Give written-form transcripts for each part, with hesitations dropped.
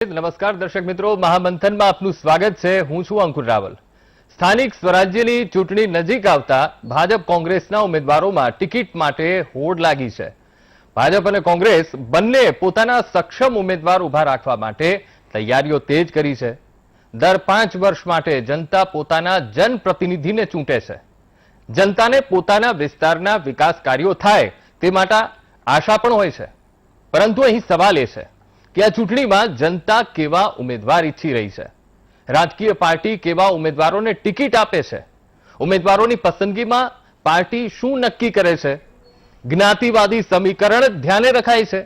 નમસ્કાર દર્શક મિત્રો, મહામંથનમાં આપનું સ્વાગત છે। હું છું અંકુર રાવલ। સ્થાનિક સ્વરાજ્યની ચૂંટણી નજીક આવતા ભાજપ કોંગ્રેસના ઉમેદવારોમાં ટિકિટ માટે હોડ લાગી છે। ભાજપ અને કોંગ્રેસ બંને પોતાના સક્ષમ ઉમેદવાર ઉભા રાખવા માટે તૈયારીઓ તેજ કરી છે। દર 5 વર્ષ માટે જનતા પોતાના જનપ્રતિનિધિને ચૂંટે છે। જનતાને પોતાના વિસ્તારના વિકાસ કાર્યો થાય તે માટે આશા પણ હોય છે, પરંતુ અહીં સવાલ એ છે કે આ ચૂંટણીમાં જનતા કેવા ઉમેદવાર ઈચ્છી રહી છે, રાજકીય પાર્ટી કેવા ઉમેદવારોને ટિકિટ આપે છે, ઉમેદવારોની પસંદગીમાં પાર્ટી શું નક્કી કરે છે, જ્ઞાતિવાદી સમીકરણ ધ્યાને રખાય છે,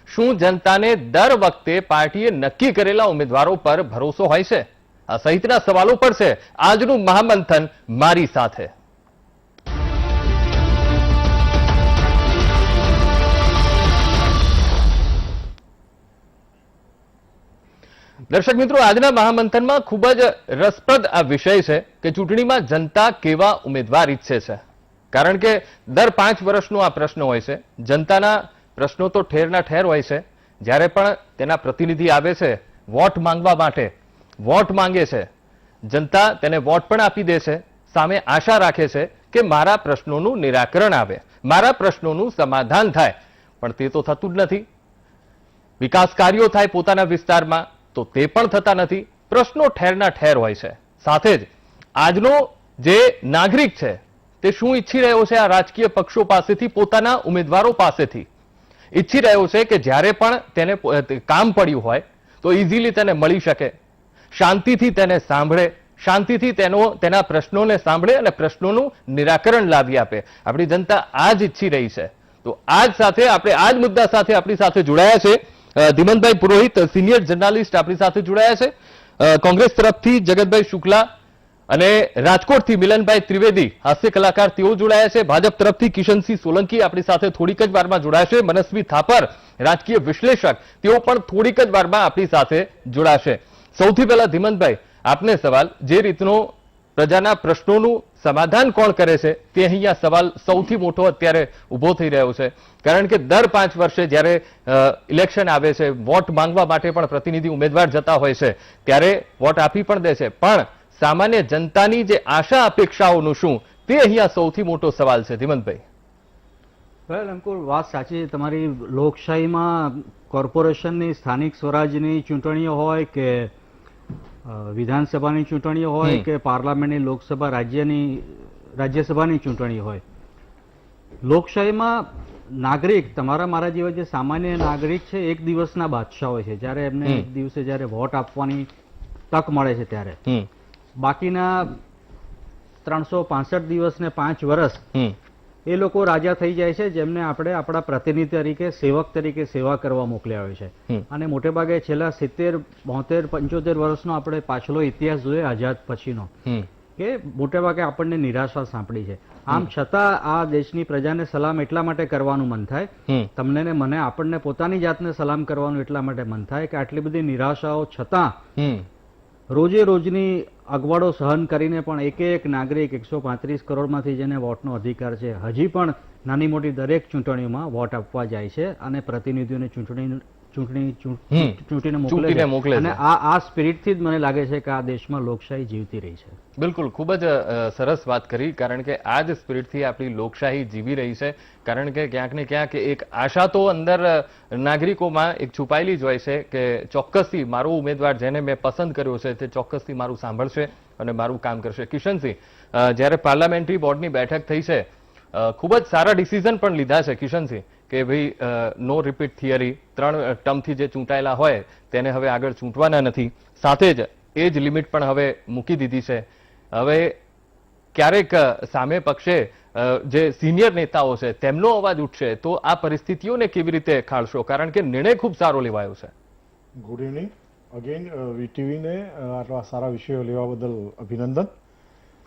શું જનતાને દર વખતે પાર્ટીએ નક્કી કરેલા ઉમેદવારો પર ભરોસો હોય છે, આ સહિતના સવાલો પર છે આજનું મહામંથન મારી સાથે। દર્શક મિત્રો, આજના મહામંથનમાં ખૂબ જ રસપ્રદ આ વિષય છે કે ચૂંટણીમાં જનતા કેવા ઉમેદવાર ઈચ્છે છે, કારણ કે દર 5 વર્ષનો આ પ્રશ્ન હોય છે। જનતાના પ્રશ્નો તો ઠેરના ઠેર હોય છે। જ્યારે પણ તેના પ્રતિનિધિ આવે છે વોટ માંગવા માટે, વોટ માંગે છે, જનતા તેને વોટ પણ આપી દે છે, સામે આશા રાખે છે કે મારા પ્રશ્નોનું નિરાકરણ આવે, મારા પ્રશ્નોનું સમાધાન થાય, પણ તે તો થતું જ નથી। વિકાસ કાર્યો થાય પોતાના વિસ્તારમાં તો તે પણ થતા નથી। પ્રશ્નો ઠેરના ઠેર હોય છે। સાથે જ આજનો જે નાગરિક છે તે શું ઈચ્છી રહ્યો છે, આ રાજકીય પક્ષો પાસેથી, પોતાના ઉમેદવારો પાસેથી ઈચ્છી રહ્યો છે કે જ્યારે પણ તેને કામ પડ્યું હોય તો ઇઝીલી તેને મળી શકે, શાંતિથી તેને સાંભળે, શાંતિથી તેના પ્રશ્નોને સાંભળે અને પ્રશ્નોનું નિરાકરણ લાવી આપે। આપણી જનતા આ જ ઈચ્છી રહી છે। તો આજ સાથે આપણે આ જ મુદ્દા સાથે આપણી સાથે જોડાયા છે ધીમંતભાઈ પુરોહિત, સિનિયર જર્નાલિસ્ટ આપણી સાથે જોડાયા છે। કોંગ્રેસ તરફથી જગતભાઈ શુક્લા અને રાજકોટથી મિલનભાઈ ત્રિવેદી, હાસ્ય કલાકાર, તેઓ જોડાયા છે। ભાજપ તરફથી કિશનસિંહ સોલંકી આપણી સાથે થોડીક જ વારમાં જોડાશે। મનસ્વી થાપર, રાજકીય વિશ્લેષક, તેઓ પણ થોડીક જ વારમાં આપણી સાથે જોડાશે। સૌથી પહેલા ધીમંતભાઈ, આપને સવાલ, જે રીતનો પ્રજાના પ્રશ્નોનું સમાધાન કોણ કરે છે તે અહીંયા સવાલ સૌથી મોટો અત્યારે ઉભો થઈ રહ્યો છે, કારણ કે દર 5 વર્ષે જ્યારે ઇલેક્શન આવે છે, વોટ માંગવા માટે પણ પ્રતિનિધિ ઉમેદવાર જતા હોય છે, ત્યારે વોટ આપી પણ દે છે, પણ સામાન્ય જનતાની જે આશા અપેક્ષાઓનું શું, તે અહીંયા સૌથી મોટો સવાલ છે। ધીમંતભાઈ। વેલ અંકુર, વાત સાચી છે તમારી। લોકશાહીમાં કોર્પોરેશનની, સ્થાનિક સ્વરાજની ચૂંટણીઓ હોય કે વિધાનસભાની ચૂંટણીઓ હોય કે પાર્લામેન્ટની, લોકસભા, રાજ્યસભાની ચૂંટણી હોય, લોકશાહીમાં નાગરિક, તમારા મારા જેવા જે સામાન્ય નાગરિક છે, એક દિવસના બાદશાહ હોય છે। જ્યારે એમને એક દિવસે જ્યારે વોટ આપવાની તક મળે છે ત્યારે બાકીના 365 દિવસ ને 5 વર્ષ એ લોકો રાજા થઈ જાય છે, જેમને આપણે આપણા પ્રતિનિધિ તરીકે, સેવક તરીકે સેવા કરવા મોકલ્યા હોય છે। અને મોટે ભાગે છેલ્લા 70, 72, 75 વર્ષનો આપણે પાછલો ઇતિહાસ જોઈએ આઝાદ પછીનો, કે મોટે ભાગે આપણને નિરાશા સાંપડી છે। આમ છતાં આ દેશની પ્રજાને સલામ એટલા માટે કરવાનું મન થાય, તમને ને મને, આપણને પોતાની જાતને સલામ કરવાનું એટલા માટે મન થાય કે આટલી બધી નિરાશાઓ છતાં રોજે રોજની અગવડો સહન કરીને પણ એક નાગરિક, 135 કરોડમાંથી જેને વોટનો અધિકાર છે, હજી પણ નાની મોટી દરેક ચૂંટણીઓમાં વોટ આપવા જાય છે અને પ્રતિનિધિઓને ચૂંટીને મોકલે છે। અને આ સ્પિરિટથી જ મને લાગે છે કે આ દેશમાં લોકશાહી જીવતી રહી છે। બિલકુલ, ખૂબ જ સરસ વાત કરી, કારણ કે આ જ સ્પિરિટથી આપણી લોકશાહી જીવી રહી છે। કારણ કે ક્યાંક ને ક્યાંક એક આશા તો અંદર નાગરિકોમાં એક છુપાયેલી જ હોય છે કે ચોક્કસથી મારો ઉમેદવાર જેને મેં પસંદ કર્યો છે તે ચોક્કસથી મારું સાંભળશે અને મારું કામ કરશે। કિશનસિંહ, જ્યારે પાર્લામેન્ટરી બોર્ડની બેઠક થઈ છે, ખૂબ જ સારા ડિસિઝન પણ લીધા છે કિશનસિંહ, કે ભાઈ નો રિપીટ થિયરી, 3 ટર્મથી જે ચૂંટાયેલા હોય તેને હવે આગળ ચૂંટવાના નથી, સાથે જ એજ લિમિટ પણ હવે મૂકી દીધી છે। હવે ક્યારેક સામે પક્ષે જે સિનિયર નેતાઓ છે તેમનો અવાજ ઉઠશે તો આ પરિસ્થિતિઓને કેવી રીતે ખાળશો, કારણ કે નિર્ણય ખૂબ સારો લેવાયો છે। ગુડ ઇવનિંગ અગેન, વીટીવીને આટલા સારા વિષયો લેવા બદલ અભિનંદન।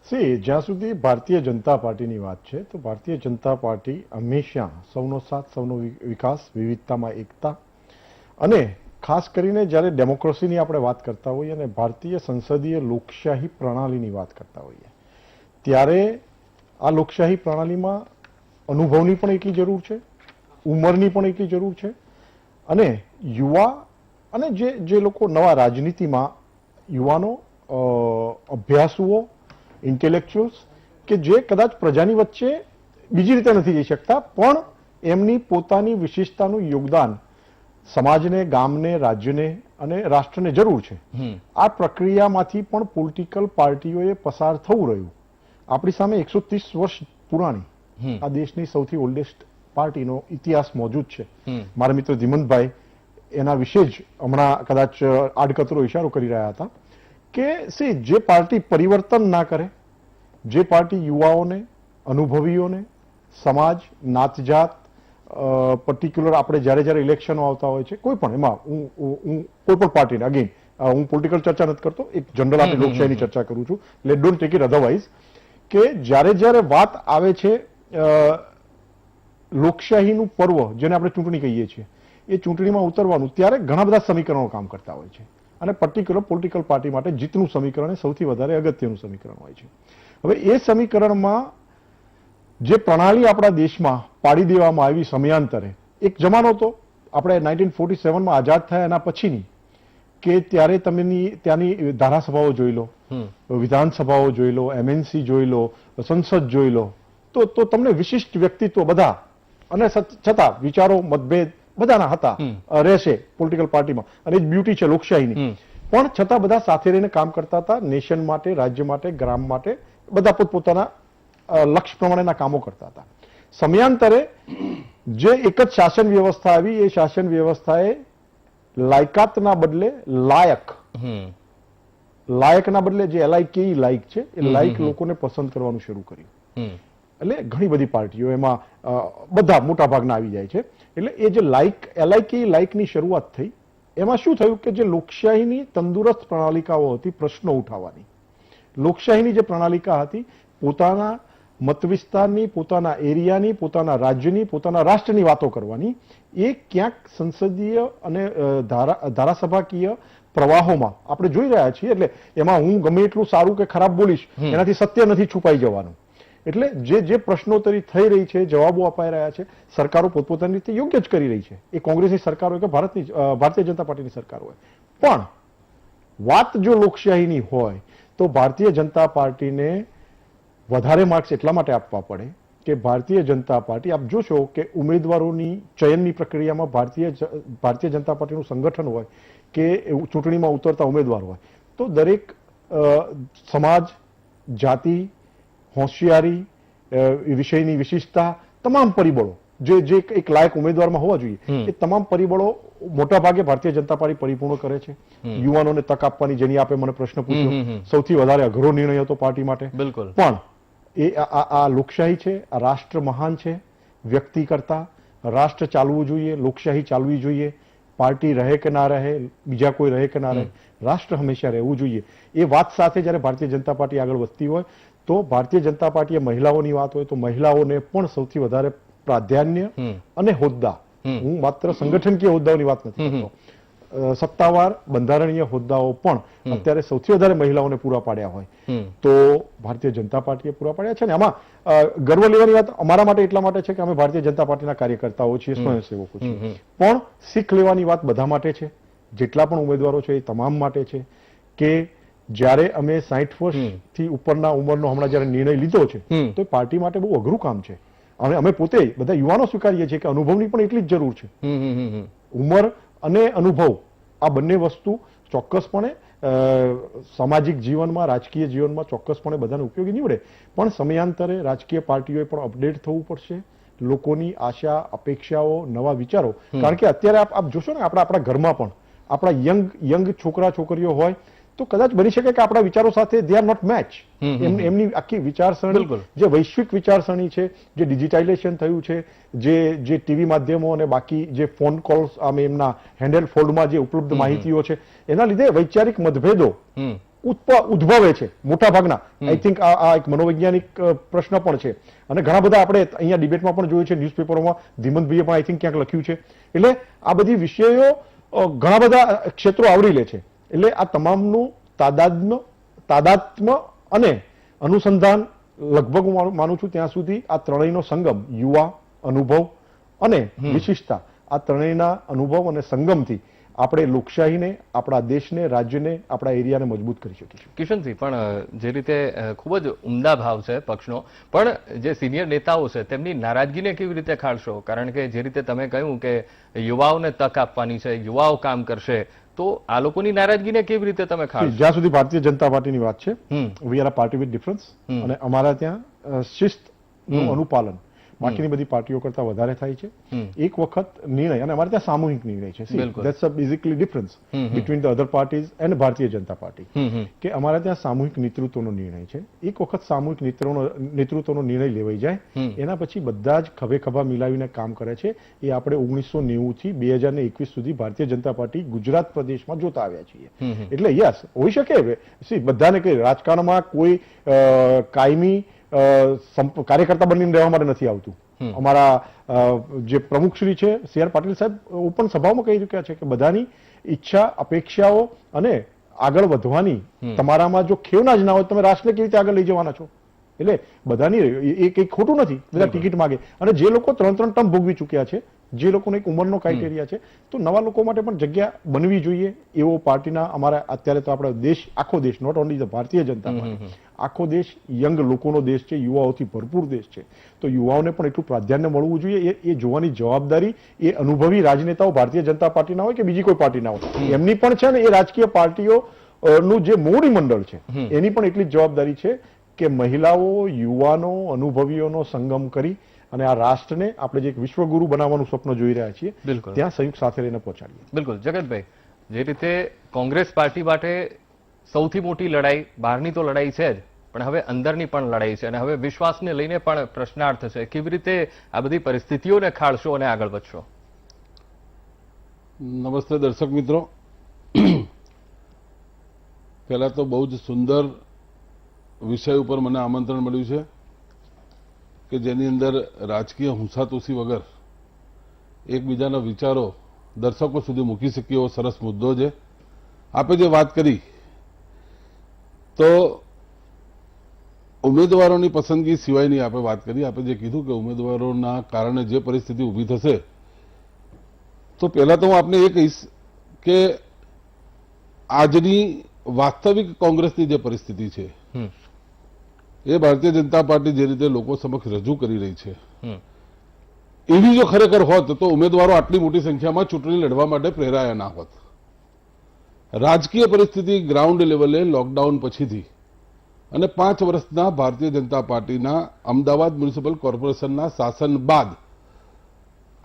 જ્યાં સુધી ભારતીય જનતા પાર્ટીની વાત છે તો ભારતીય જનતા પાર્ટી હંમેશા સૌનો સાથ, સૌનો વિકાસ, વિવિધતામાં એકતા, અને ખાસ કરીને જ્યારે ડેમોક્રેસીની આપણે વાત કરતા હોઈએ અને ભારતીય સંસદીય લોકશાહી પ્રણાલીની વાત કરતા હોઈએ ત્યારે આ લોકશાહી પ્રણાલીમાં અનુભવની પણ એટલી જરૂર છે, ઉંમરની પણ એટલી જરૂર છે, અને યુવા અને જે લોકો નવા રાજનીતિમાં યુવાનો, અભ્યાસુઓ, ઇન્ટેલેક્ચ્યુઅલ્સ કે જે કદાચ પ્રજાની વચ્ચે બીજી રીતે નથી જઈ શકતા, પણ એમની પોતાની વિશેષતાનું યોગદાન સમાજને, ગામને, રાજ્યને અને રાષ્ટ્રને જરૂર છે. આ પ્રક્રિયામાંથી પણ પોલિટિકલ પાર્ટીઓએ પસાર થવું રહ્યું. આપણી સામે 130 વર્ષ પુરાણી આ દેશની સૌથી ઓલ્ડેસ્ટ પાર્ટીનો ઇતિહાસ મોજૂદ છે. મારા મિત્ર ધીમંતભાઈ એના વિશે જ હમણાં કદાચ આડકતરો ઇશારો કરી રહ્યા હતા કે જે પાર્ટી પરિવર્તન ના કરે, જે પાર્ટી યુવાઓને, અનુભવીઓને, સમાજ, નાતજાત, પર્ટિક્યુલર આપણે જ્યારે ઇલેક્શનો આવતા હોય છે, કોઈ પણ એમાં હું કોઈ પણ પાર્ટીને, અગેન હું પોલિટિકલ ચર્ચા નથી કરતો, એક જનરલ આપણે લોકશાહીની ચર્ચા કરું છું, let don't take it otherwise, કે જ્યારે વાત આવે છે લોકશાહીનું પર્વ જેને આપણે ચૂંટણી કહીએ છીએ, એ ચૂંટણીમાં ઉતરવાનું, ત્યારે ઘણા બધા સમીકરણો કામ કરતા હોય છે અને પર્ટિક્યુલર પોલિટિકલ પાર્ટી માટે જીતનું સમીકરણ એ સૌથી વધારે અગત્યનું સમીકરણ હોય છે. હવે એ સમીકરણમાં જે પ્રણાલી આપણા દેશમાં પાડી દેવામાં આવી સમયાંતરે, એક જમાનો તો આપણે 1947માં આઝાદ થયા એના પછીની, કે ત્યારે તમે ત્યાંની ધારાસભાઓ જોઈ લો, વિધાનસભાઓ જોઈ લો, MNC જોઈ લો, સંસદ જોઈ લો, તો તમને વિશિષ્ટ વ્યક્તિત્વ બધા, અને છતાં વિચારો, મતભેદ બધાના હતા, રહેશે પોલિટિકલ પાર્ટીમાં, અને એ જ બ્યુટી છે લોકશાહીની. પણ છતાં બધા સાથે રહીને કામ કરતા હતા, નેશન માટે, રાજ્ય માટે, ગ્રામ માટે, બધા પોતપોતાના લક્ષ્ય પ્રમાણેના કામો કરતા હતા. સમયાંતરે જે એક જ શાસન વ્યવસ્થા આવી, એ શાસન વ્યવસ્થાએ લાયકાતના બદલે લાયકના બદલે જે LIKE લાયક છે, એ લાયક લોકોને પસંદ કરવાનું શરૂ કર્યું. એટલે ઘણી બધી પાર્ટીઓ એમાં બધા મોટા ભાગના આવી જાય છે. એટલે એ જે LIKE લાયકની શરૂઆત થઈ, એમાં શું થયું કે જે લોકશાહીની તંદુરસ્ત પ્રણાલિકાઓ હતી પ્રશ્નો ઉઠાવવાની, લોકશાહીની જે પ્રણાલિકા હતી પોતાના મત વિસ્તારની, પોતાના એરિયાની, પોતાના રાજ્યની, પોતાના રાષ્ટ્રની વાતો કરવાની, એ ક્યાંક સંસદીય અને ધારાસભાકીય પ્રવાહોમાં આપણે જોઈ રહ્યા છીએ. એટલે એમાં હું ગમે એટલું સારું કે ખરાબ બોલીશ, એનાથી સત્ય નથી છુપાઈ જવાનું. એટલે જે પ્રશ્નોત્તરી થઈ રહી છે, જવાબો અપાઈ રહ્યા છે, સરકારો પોતપોતાની રીતે યોગ્ય જ કરી રહી છે. એ કોંગ્રેસની સરકાર હોય કે ભારતીય જનતા પાર્ટીની સરકાર હોય. પણ વાત જો લોકશાહીની હોય તો ભારતીય જનતા પાર્ટીને વધારે માર્ક્સ એટલા માટે આપવા પડે કે ભારતીય જનતા પાર્ટી, આપ જોશો કે ઉમેદવારોની ચયનની પ્રક્રિયામાં ભારતીય જનતા પાર્ટીનું સંગઠન હોય કે ચૂંટણીમાં ઉતરતા ઉમેદવાર હોય, તો દરેક સમાજ, જાતિ, હોશિયારી, વિષયની વિશિષ્ટતા, તમામ પરિબળો જે એક લાયક ઉમેદવારમાં હોવા જોઈએ, એ તમામ પરિબળો મોટા ભાગે ભારતીય જનતા પાર્ટી પરિપૂર્ણ કરે છે. યુવાનોને તક આપવાની, જેની આપે મને પ્રશ્ન પૂછ્યો, સૌથી વધારે અઘરો નિર્ણય હતો પાર્ટી માટે. બિલકુલ. પણ એ આ લોકશાહી છે, આ રાષ્ટ્ર મહાન છે, વ્યક્તિ કરતા રાષ્ટ્ર ચાલવું જોઈએ, લોકશાહી ચાલવી જોઈએ. પાર્ટી રહે કે ના રહે, બીજા કોઈ રહે કે ના રહે, રાષ્ટ્ર હંમેશા રહેવું જોઈએ. એ વાત સાથે જ્યારે ભારતીય જનતા પાર્ટી આગળ વધતી હોય, તો ભારતીય જનતા પાર્ટીએ મહિલાઓની વાત હોય તો મહિલાઓને પણ સૌથી વધારે પ્રાધાન્ય અને હોદ્દા, હું માત્ર સંગઠનકીય હોદ્દાઓની વાત નથી કરતો, સત્તાવાર બંધારણીય હોદ્દાઓ પણ અત્યારે સૌથી વધારે મહિલાઓને પૂરા પાડ્યા હોય તો ભારતીય જનતા પાર્ટીએ પૂરા પાડ્યા છે. ને આમાં ગર્વ લેવાની વાત અમારા માટે એટલા માટે છે કે અમે ભારતીય જનતા પાર્ટીના કાર્યકર્તાઓ છીએ, સ્વયંસેવકો છીએ. પણ શીખ લેવાની વાત બધા માટે છે, જેટલા પણ ઉમેદવારો છે એ તમામ માટે છે કે જ્યારે અમે 60 વર્ષથી ઉપરના ઉંમરનો હમણાં જયારે નિર્ણય લીધો છે, તો એ પાર્ટી માટે બહુ અઘરું કામ છે. અને અમે પોતે બધા યુવાનો સ્વીકારીએ છીએ કે અનુભવની પણ એટલી જ જરૂર છે. ઉંમર અને અનુભવ આ બંને વસ્તુ ચોક્કસપણે સામાજિક જીવનમાં, રાજકીય જીવનમાં ચોક્કસપણે બધાને ઉપયોગી નીવડે. પણ સમયાંતરે રાજકીય પાર્ટીઓએ પણ અપડેટ થવું પડશે, લોકોની આશા, અપેક્ષાઓ, નવા વિચારો. કારણ કે અત્યારે આપ જોશો ને, આપણા ઘરમાં પણ આપણા યંગ છોકરા છોકરીઓ હોય તો કદાચ બની શકે કે આપણા વિચારો સાથે દે આર નોટ મેચ. એમની આખી વિચારસરણી જે વૈશ્વિક વિચારસરણી છે, જે ડિજિટાઇઝેશન થયું છે, જે ટીવી માધ્યમો અને બાકી જે ફોન કોલ્સ આમ એમના હેન્ડહેલ્ડ ફોલ્ડમાં જે ઉપલબ્ધ માહિતીઓ છે, એના લીધે વૈચારિક મતભેદો ઉદ્ભવે છે મોટા ભાગના. આઈ થિંક આ એક મનોવૈજ્ઞાનિક પ્રશ્ન પણ છે અને ઘણા બધા આપણે અહીંયા ડિબેટમાં પણ જોયું છે, ન્યૂઝપેપરોમાં ધીમંતભાઈએ પણ આઈ થિંક ક્યાંક લખ્યું છે. એટલે આ બધી વિષયો ઘણા બધા ક્ષેત્રો આવરી લે છે. એટલે આ તમામનું તાદાત્મ્ય અને અનુસંધાન લગભગ હું માનું છું ત્યાં સુધી આ ત્રણેયનો સંગમ, યુવા, અનુભવ અને વિશિષ્ટતા, આ ત્રણેયના અનુભવ અને સંગમથી આપણે લોકશાહીને, આપણા દેશને, રાજ્યને, આપણા એરિયાને મજબૂત કરી શકીશું. કિશનસિંહ, પણ જે રીતે ખૂબ જ ઉમદા ભાવ છે પક્ષનો, પણ જે સિનિયર નેતાઓ છે તેમની નારાજગીને કેવી રીતે ખાળશો? કારણ કે જે રીતે તમે કહ્યું કે યુવાઓને તક આપવાની છે, યુવાઓ કામ કરશે, તો આ લોકોની નારાજગીને કેવી રીતે તમે ખાળશો? જ્યાં સુધી ભારતીય જનતા પાર્ટીની વાત છે, we are a party with difference, અને અમારા ત્યાં શિસ્તનું અનુપાલન બાકીની બધી પાર્ટીઓ કરતા વધારે થાય છે. એક વખત નિર્ણય, અને અમારે ત્યાં સામૂહિક નિર્ણય છે. That's a basically difference between the other parties and Bharatiya Janata party, કે અમારા ત્યાં સામૂહિક નેતૃત્વનો નિર્ણય છે. એક વખત સામૂહિક નેતૃત્વનો નિર્ણય લેવાઈ જાય, એના પછી બધા જ ખભે ખભા મિલાવીને કામ કરે છે. એ આપણે 1990 થી 2021 સુધી ભારતીય જનતા પાર્ટી ગુજરાત પ્રદેશમાં જોતા આવ્યા છીએ. એટલે યસ, હોઈ શકે, બધાને કઈ રાજકારણમાં કોઈ કાયમી કાર્યકર્તા બનીને રહેવા માટે નથી આવતું. અમારા જે પ્રમુખશ્રી છે CR પાટીલ સાહેબ ઓપન સભામાં કહી ચૂક્યા છે કે બધાની ઈચ્છા, અપેક્ષાઓ અને આગળ વધવાની, તમારામાં જો ખેવના જ ના હોય તમે રાષ્ટ્રને કેવી રીતે આગળ લઈ જવાના છો? એટલે બધાની એ કંઈ ખોટું નથી, બધા ટિકિટ માંગે. અને જે લોકો 3 ટર્મ ભોગવી ચૂક્યા છે, જે લોકોનો એક ઉંમરનો ક્રાઇટેરિયા છે, તો નવા લોકો માટે પણ જગ્યા બનવી જોઈએ. એવો પાર્ટીના અમારા અત્યારે તો આપણા દેશ, આખો દેશ, not only the Bharatiya Janata party, આખો દેશ યંગ લોકોનો દેશ છે, યુવાઓથી ભરપૂર દેશ છે. તો યુવાઓને પણ એટલું પ્રાધાન્ય મળવું જોઈએ. એ જોવાની જવાબદારી એ અનુભવી રાજનેતાઓ ભારતીય જનતા પાર્ટીના હોય કે બીજી કોઈ પાર્ટીના હોય, એમની પણ છે. ને એ રાજકીય પાર્ટીઓ નું જે મોવડી મંડળ છે એની પણ એટલી જ જવાબદારી છે કે મહિલાઓ, યુવાનો, અનુભવીઓનો સંગમ કરી અને આ રાષ્ટ્રને આપણે જે એક વિશ્વગુરુ બનાવવાનું સ્વપ્ન જોઈ રહ્યા છીએ, ત્યાં સંયુક્ત સાથે લઈને પહોંચાડીએ. બિલકુલ. જગતભાઈ, જે રીતે કોંગ્રેસ પાર્ટી માટે સૌથી મોટી લડાઈ બહારની તો લડાઈ છે જ, પણ હવે અંદરની પણ લડાઈ છે, અને હવે વિશ્વાસને લઈને પણ પ્રશ્નાર્થ છે. કેવી રીતે આ બધી પરિસ્થિતિઓને ખાળશો અને આગળ વધશો? નમસ્તે દર્શક મિત્રો. પહેલા તો બહુ જ સુંદર વિષય ઉપર મને આમંત્રણ મળ્યું છે કે જેની અંદર રાજકીય હુંસાતુસી વગર એકબીજાના વિચારો દર્શકો સુધી મૂકી શકીએ એવો સરસ મુદ્દો છે. આપે જે વાત કરી, તો ઉમેદવારોની પસંદગી સિવાયની આપણે વાત કરી. આપણે જે કીધું કે ઉમેદવારોના કારણે જે પરિસ્થિતિ ઊભી થશે, તો પહેલા તો હું આપને એ કહીશ કે આજની વાસ્તવિક કોંગ્રેસની જે પરિસ્થિતિ છે, એ ભારતીય જનતા પાર્ટી જે રીતે લોકો સમક્ષ રજૂ કરી રહી છે, એવી જો ખરેખર હોત તો ઉમેદવારો આટલી મોટી સંખ્યામાં ચૂંટણી લડવા માટે પ્રેરાયા ના હોત. રાજકીય પરિસ્થિતિ ગ્રાઉન્ડ લેવલે લોકડાઉન પછીથી અને 5 વર્ષના ભારતીય જનતા પાર્ટીના અમદાવાદ મ્યુનિસિપલ કોર્પોરેશનના શાસન બાદ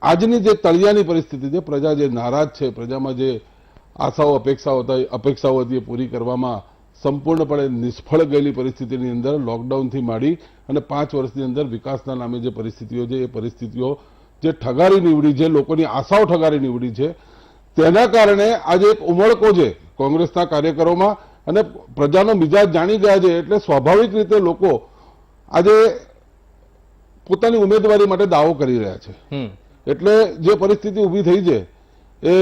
આજની જે તળિયાની પરિસ્થિતિ છે, પ્રજા જે નારાજ છે, પ્રજામાં જે આશાઓ, અપેક્ષાઓ હતી એ પૂરી કરવામાં સંપૂર્ણપણે નિષ્ફળ ગયેલી પરિસ્થિતિની અંદર લોકડાઉનથી માંડી અને 5 વર્ષની અંદર વિકાસના નામે જે પરિસ્થિતિઓ છે, એ પરિસ્થિતિઓ જે ઠગારી નીવડી છે, લોકોની આશાઓ ઠગારી નીવડી છે, તેના કારણે આજે એક ઉમળકો છે કોંગ્રેસના કાર્યકરોમાં અને પ્રજાનો મિજાજ જાણી ગયા છે. એટલે સ્વાભાવિક રીતે લોકો આજે પોતાની ઉમેદવારી માટે દાવો કરી રહ્યા છે. એટલે જે પરિસ્થિતિ ઊભી થઈ છે, એ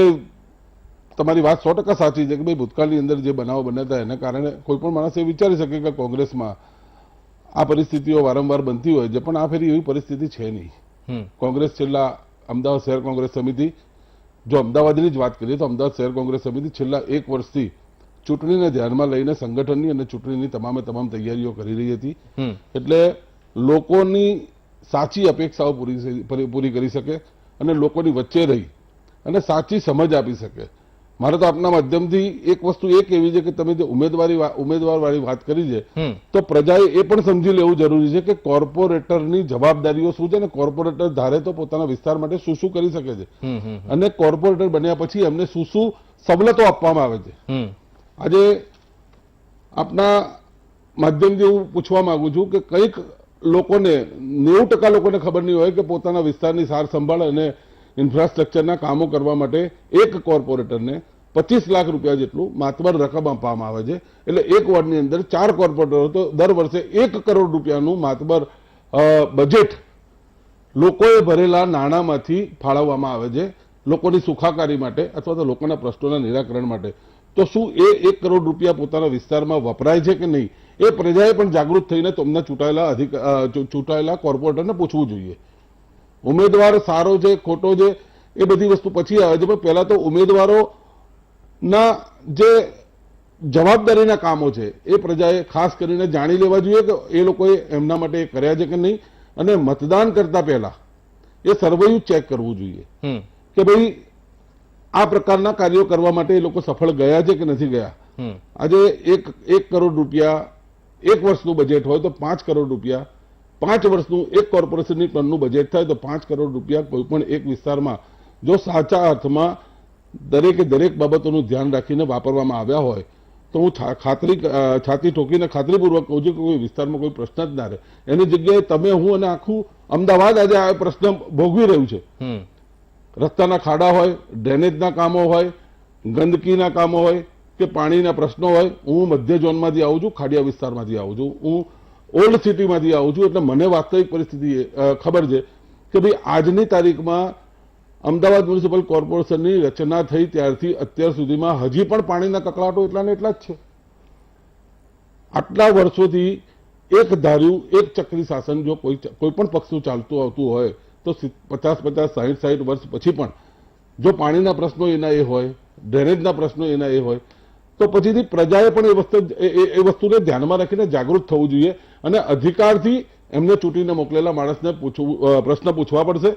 તમારી વાત 100% સાચી છે કે ભાઈ ભૂતકાળની અંદર જે બનાવો બન્યા હતા એના કારણે કોઈ પણ માણસ એ વિચારી શકે કે કોંગ્રેસમાં આ પરિસ્થિતિઓ વારંવાર બનતી હોય છે, પણ આ ફેરી એવી પરિસ્થિતિ છે નહીં. કોંગ્રેસ છેલ્લા અમદાવાદ શહેર કોંગ્રેસ સમિતિ, જો અમદાવાદની જ વાત કરીએ તો અમદાવાદ શહેર કોંગ્રેસ સમિતિ છેલ્લા 1 વર્ષથી ચૂંટણીને ધ્યાનમાં લઈને સંગઠનની અને ચૂંટણીની તમામ તૈયારીઓ કરી રહી હતી. એટલે લોકોની સાચી અપેક્ષાઓ પૂરી કરી શકે અને લોકોની વચ્ચે રહી અને સાચી સમજ આપી શકે. મારે તો આપના માધ્યમથી એક વસ્તુ એ કહેવી છે કે તમે જે ઉમેદવારવાળી વાત કરી છે, તો પ્રજાએ એ પણ સમજી લેવું જરૂરી છે કે કોર્પોરેટરની જવાબદારીઓ શું છે અને કોર્પોરેટર ધારે તો પોતાના વિસ્તાર માટે શું શું કરી શકે છે અને કોર્પોરેટર બન્યા પછી એમને શું શું સવલતો આપવામાં આવે છે. આજે આપના માધ્યમથી હું પૂછવા માંગુ છું કે કંઈક લોકોને 90% લોકોને ખબર નહીં હોય કે પોતાના વિસ્તારની સાર સંભાળ અને ઇન્ફ્રાસ્ટ્રક્ચરના કામો કરવા માટે એક કોર્પોરેટરને 25 લાખ રૂપિયા જેટલું માતબર રકમ આપવામાં આવે છે. એટલે એક વોર્ડની અંદર 4 કોર્પોરેટરો તો દર વર્ષે 1 કરોડ રૂપિયાનું માતબર બજેટ લોકોએ ભરેલા નાણાંમાંથી ફાળવવામાં આવે છે લોકોની સુખાકારી માટે અથવા તો લોકોના પ્રશ્નોના નિરાકરણ માટે. તો શું એ 1 કરોડ રૂપિયા પોતાના વિસ્તારમાં વપરાય છે કે નહીં, એ પ્રજાએ પણ જાગૃત થઈને તેમના ચૂંટાયેલા કોર્પોરેટરને પૂછવું જોઈએ. ઉમેદવાર સારો છે ખોટો છે એ બધી વસ્તુ પછી આવે છે, પણ પહેલા તો ઉમેદવારો ના જે જવાબદારીના કામો છે એ પ્રજાએ ખાસ કરીને જાણી લેવા જોઈએ કે એ લોકોએ એમના માટે કર્યા છે કે નહીં, અને મતદાન કરતા પહેલા એ સર્વૈયું ચેક કરવું જોઈએ કે ભાઈ આ પ્રકારના કાર્યો કરવા માટે એ લોકો સફળ ગયા છે કે નથી ગયા. આજે 1 કરોડ રૂપિયા 1 વર્ષનું બજેટ હોય તો 5 કરોડ રૂપિયા 5 વર્ષનું એક કોર્પોરેશનની ટર્નનું બજેટ થાય તો 5 કરોડ રૂપિયા કોઈ પણ એક વિસ્તારમાં જો સાચા અર્થમાં દરેકે દરેક બાબતોનું ધ્યાન રાખીને વાપરવામાં આવ્યા હોય તો હું છાતી ઠોકીને ખાતરીપૂર્વક કહું છું કે કોઈ વિસ્તારમાં કોઈ પ્રશ્ન જ ના રહે. એની જગ્યાએ તમે, હું અને આખું અમદાવાદ આજે આ પ્રશ્ન ભોગવી રહ્યું છે. રસ્તાના ખાડા હોય, ડ્રેનેજના કામો હોય, ગંદકીના કામો હોય કે પાણીના પ્રશ્નો હોય. હું મધ્ય ઝોનમાંથી આવું છું, ખાડિયા વિસ્તારમાંથી આવું છું, હું ઓલ્ડ સિટીમાંથી આવું છું, એટલે મને વાસ્તવિક પરિસ્થિતિ ખબર છે કે ભાઈ આજની તારીખમાં અમદાવાદ મ્યુનિસિપલ કોર્પોરેશનની રચના થઈ ત્યારથી અત્યાર સુધીમાં હજી પણ પાણીના કકળાટો એટલા ને એટલા જ છે. આટલા વર્ષોથી એક ધાર્યું એક ચક્રી શાસન જો કોઈ પણ પક્ષનું ચાલતું આવતું હોય તો 50, 60 વર્ષ પછી પણ જો પાણીના પ્રશ્નો એના એ હોય, ડ્રેનેજના પ્રશ્નો એના એ હોય તો પછીથી પ્રજાએ પણ એ વસ્તુને ધ્યાનમાં રાખીને જાગૃત થવું જોઈએ અને અધિકારથી એમને ચૂંટીને મોકલેલા માણસને પ્રશ્ન પૂછવા પડશે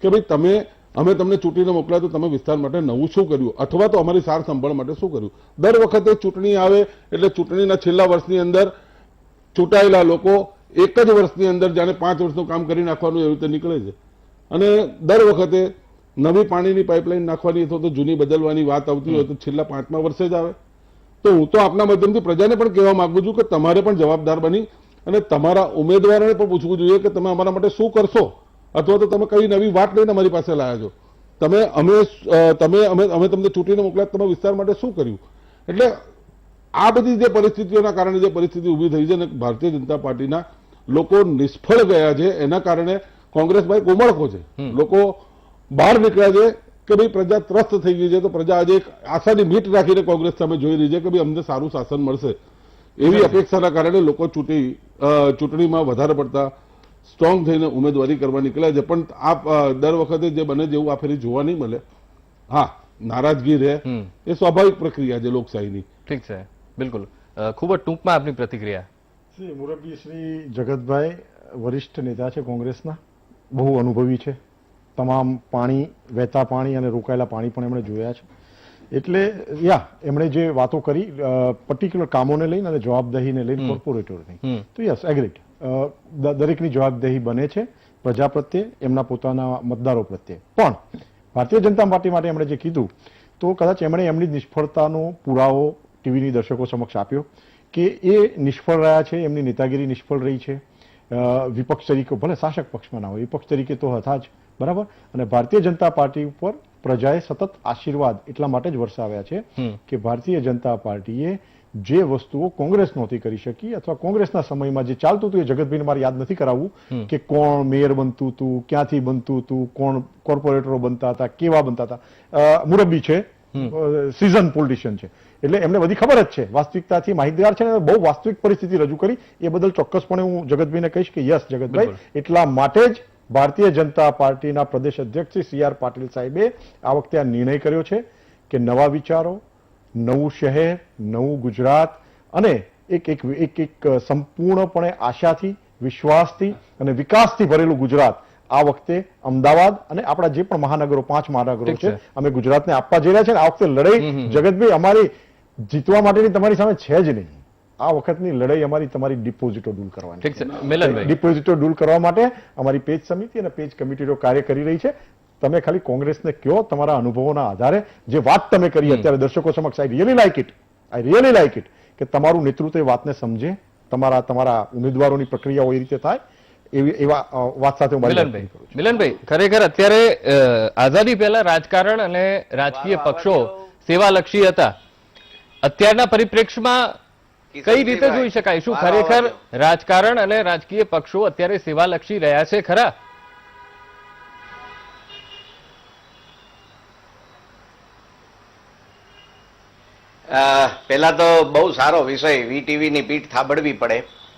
કે ભાઈ અમે તમને ચૂંટીને મોકલ્યા તો તમે વિસ્તાર માટે નવું શું કર્યું અથવા તો અમારી સાર સંભાળ માટે શું કર્યું. દર વખતે ચૂંટણી આવે એટલે ચૂંટણીના છેલ્લા વર્ષની અંદર ચૂંટાયેલા લોકો એક જ વર્ષની અંદર જાણે 5 વર્ષનું કામ કરી નાખવાનું એવી રીતે નીકળે છે અને દર વખતે નવી પાણીની પાઇપલાઇન નાખવાની અથવા તો જૂની બદલવાની વાત આવતી હોય તો છેલ્લા 5મા વર્ષે જ આવે. તો હું તો આપના માધ્યમથી પ્રજાને પણ કહેવા માંગુ છું કે તમારે પણ જવાબદાર બની અને તમારા ઉમેદવારોને પણ પૂછવું જોઈએ કે તમે અમારા માટે શું કરશો અથવા તો તમે કઈ નવી વાત લઈને અમારી પાસે લાયા છો. અમે તમને ચૂંટીને મોકલ્યા તમે વિસ્તાર માટે શું કર્યું. એટલે આ બધી જે પરિસ્થિતિઓના કારણે જે પરિસ્થિતિ ઊભી થઈ છે અને ભારતીય જનતા પાર્ટીના લોકો નિષ્ફળ ગયા છે એના કારણે કોંગ્રેસ ભાઈ કોમળકો છે. લોકો બહાર નીકળ્યા છે કે ભાઈ પ્રજા ત્રસ્ત થઈ ગઈ છે તો પ્રજા આજે એક આશાની મીટ રાખીને કોંગ્રેસ સામે જોઈ રહી છે કે ભાઈ અમને સારું શાસન મળશે એવી અપેક્ષાના કારણે લોકો ચૂંટણીમાં વધારે પડતા સ્ટ્રોંગ થઈને ઉમેદવારી કરવા નીકળ્યા છે. પણ આ દર વખતે જે બને જેવું આ ફેરી જોવા નહીં મળે. હા, નારાજગી રહે એ સ્વાભાવિક પ્રક્રિયા છે લોકશાહીની. ઠીક છે, બિલકુલ. ખૂબ જ ટૂંકમાં આપની પ્રતિક્રિયા. શ્રી મુરબ્બી શ્રી જગતભાઈ વરિષ્ઠ નેતા છે કોંગ્રેસના, બહુ અનુભવી છે. તમામ પાણી, વહેતા પાણી અને રોકાયેલા પાણી પણ એમણે જોયા છે. એટલે એમણે જે વાતો કરી પર્ટિક્યુલર કામોને લઈને અને જવાબદારીને લઈને કોર્પોરેટરોની, તો યસ એગ્રીડ, દરેકની જવાબદારી બને છે પ્રજા પ્રત્યે, એમના પોતાના મતદારો પ્રત્યે. પણ ભારતીય જનતા પાર્ટી માટે એમણે જે કીધું તો કદાચ એમણે એમની નિષ્ફળતાનો પુરાવો ટીવીની દર્શકો સમક્ષ આપ્યો કે એ નિષ્ફળ રહ્યા છે, એમની નેતાગીરી નિષ્ફળ રહી છે. વિપક્ષ તરીકે, ભલે શાસક પક્ષમાં ના હોય, વિપક્ષ તરીકે તો હતા જ, બરાબર. અને ભારતીય જનતા પાર્ટી ઉપર પ્રજાએ સતત આશીર્વાદ એટલા માટે જ વરસાવ્યા છે કે ભારતીય જનતા પાર્ટીએ જે વસ્તુઓ કોંગ્રેસ નહોતી કરી શકી અથવા કોંગ્રેસના સમયમાં જે ચાલતું હતું એ જગતભાઈને મારે યાદ નથી કરાવવું કે કોણ મેયર બનતું હતું, ક્યાંથી બનતું હતું, કોણ કોર્પોરેટરો બનતા હતા, કેવા બનતા હતા. મુરબ્બી છે, સિઝન પોલિટિશિયન છે, એટલે એમને બધી ખબર જ છે, વાસ્તવિકતાથી માહિતગાર છે અને બહુ વાસ્તવિક પરિસ્થિતિ રજૂ કરી. એ બદલ ચોક્કસપણે હું જગતભાઈને કહીશ કે યસ જગતભાઈ, એટલા માટે જ ભારતીય જનતા પાર્ટીના પ્રદેશ અધ્યક્ષ શ્રી સી આર પાટીલ સાહેબે આ વખતે આ નિર્ણય કર્યો છે કે નવા વિચારો, નવું શહેર, નવું ગુજરાત અને એક સંપૂર્ણપણે આશાથી, વિશ્વાસથી અને વિકાસથી ભરેલું ગુજરાત આ વખતે અમદાવાદ અને આપણા જે પણ મહાનગરો, 5 મહાનગરો છે, અમે ગુજરાતને આપવા જઈ રહ્યા છે. આ વખતે લડાઈ જગતભાઈ અમારી જીતવા માટેની તમારી સામે છે જ નહીં. આ વખતની લડાઈ અમારી તમારી ડિપોઝિટો દૂર કરવાની છે. ડિપોઝિટો દૂર કરવા માટે અમારી પેજ સમિતિ અને પેજ કમિટીઓ કાર્ય કરી રહી છે. તમે ખાલી કોંગ્રેસને કયો તમારા અનુભવોના આધારે જે વાત તમે કરી અત્યારે દર્શકો સમક્ષ, આઈ રિયલી લાઈક ઇટ કે તમારું નેતૃત્વ એ વાતને સમજે, તમારા ઉમેદવારોની પ્રક્રિયાઓ એ રીતે થાય એવા વાત સાથે હું મિલનભાઈ, ખરેખર અત્યારે આઝાદી પહેલા રાજકારણ અને રાજકીય પક્ષો સેવાલક્ષી હતા. અત્યારના પરિપ્રેક્ષમાં કઈ રીતે જોઈ શકાય? શું ખરેખર રાજકારણ અને રાજકીય પક્ષો અત્યારે સેવાલક્ષી રહ્યા છે ખરા? પહેલા તો બહુ સારો વિષય વીટીવીની પીઠ થાબડવી પડે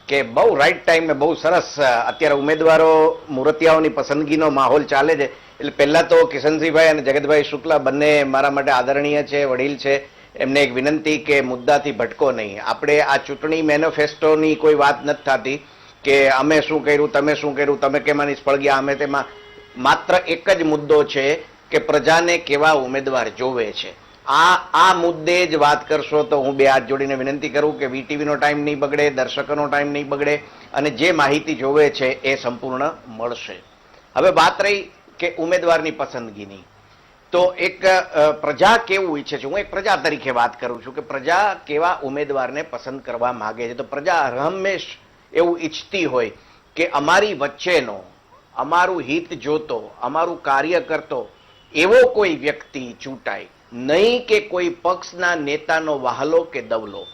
કે બહુ રાઈટ ટાઈમે બહુ સરસ અત્યારે ઉમેદવારો મૂર્તિયાઓની પસંદગીનો માહોલ ચાલે છે. એટલે પહેલા તો કિશનસિંહભાઈ અને જગતભાઈ શુક્લા બંને મારા માટે આદરણીય છે, વડીલ છે, એમને એક વિનંતી કે મુદ્દાથી ભટકો નહીં. આપણે આ ચૂંટણી મેનિફેસ્ટોની કોઈ વાત નથી થતી કે અમે શું કર્યું, તમે શું કર્યું, તમે કેમાં નિષ્ફળ ગયા, અમે તેમાં. માત્ર એક જ મુદ્દો છે કે પ્રજાને કેવા ઉમેદવાર જોવે છે. આ મુદ્દે જ વાત કરશો તો હું બે હાથ જોડીને વિનંતી કરું કે વીટીવીનો ટાઈમ નહીં બગડે, દર્શકોનો ટાઈમ નહીં બગડે અને જે માહિતી જોવે છે એ સંપૂર્ણ મળશે. હવે વાત રહી કે ઉમેદવારની પસંદગીની, તો એક પ્રજા કેવું ઈચ્છે છે, હું એક પ્રજા તરીકે વાત કરું છું કે પ્રજા કેવા ઉમેદવારને પસંદ કરવા માંગે છે. તો પ્રજા હંમેશ એવું ઈચ્છતી હોય કે અમારી વચ્ચેનો, અમારું હિત જોતો, અમારું કાર્ય કરતો એવો કોઈ વ્યક્તિ ચૂંટાય, નહીં કે કોઈ પક્ષના નેતાનો વહાલો કે દવલો.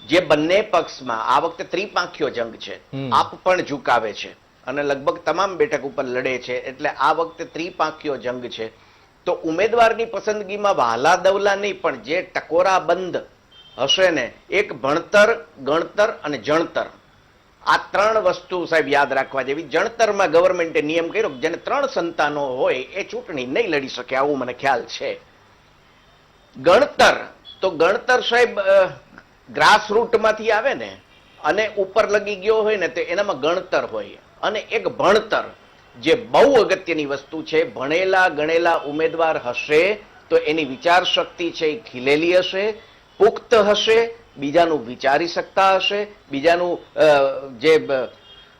જે બંને પક્ષમાં આ વખતે ત્રિપાંખીયો જંગ છે, આપ પણ ઝુકાવે છે અને લગભગ તમામ બેઠક ઉપર લડે છે, એટલે આ વખતે ત્રિપાંખીયો જંગ છે. તો ઉમેદવારની પસંદગીમાં વહાલા દવલા નહીં, પણ જે ટકોરા બંધ હશે ને, એક ભણતર, ગણતર અને જણતર, આ ત્રણ વસ્તુ સાહેબ યાદ રાખવા જેવી. જણતરમાં ગવર્મેન્ટે નિયમ કર્યો જેને 3 સંતાનો હોય એ ચૂંટણી નહીં લડી શકે, આવું મને ખ્યાલ છે. ગણતર, તો ગણતર સાહેબ ગ્રાસરૂટમાંથી આવે ને અને ઉપર લગી ગયો હોય ને તો એનામાં ગણતર હોય. અને એક ભણતર, જે બહુ અગત્યની વસ્તુ છે. ભણેલા ગણેલા ઉમેદવાર હશે તો એની વિચાર શક્તિ છે એ ખીલેલી હશે, પુખ્ત હશે, બીજાનું વિચારી શકતા હશે, બીજાનું જે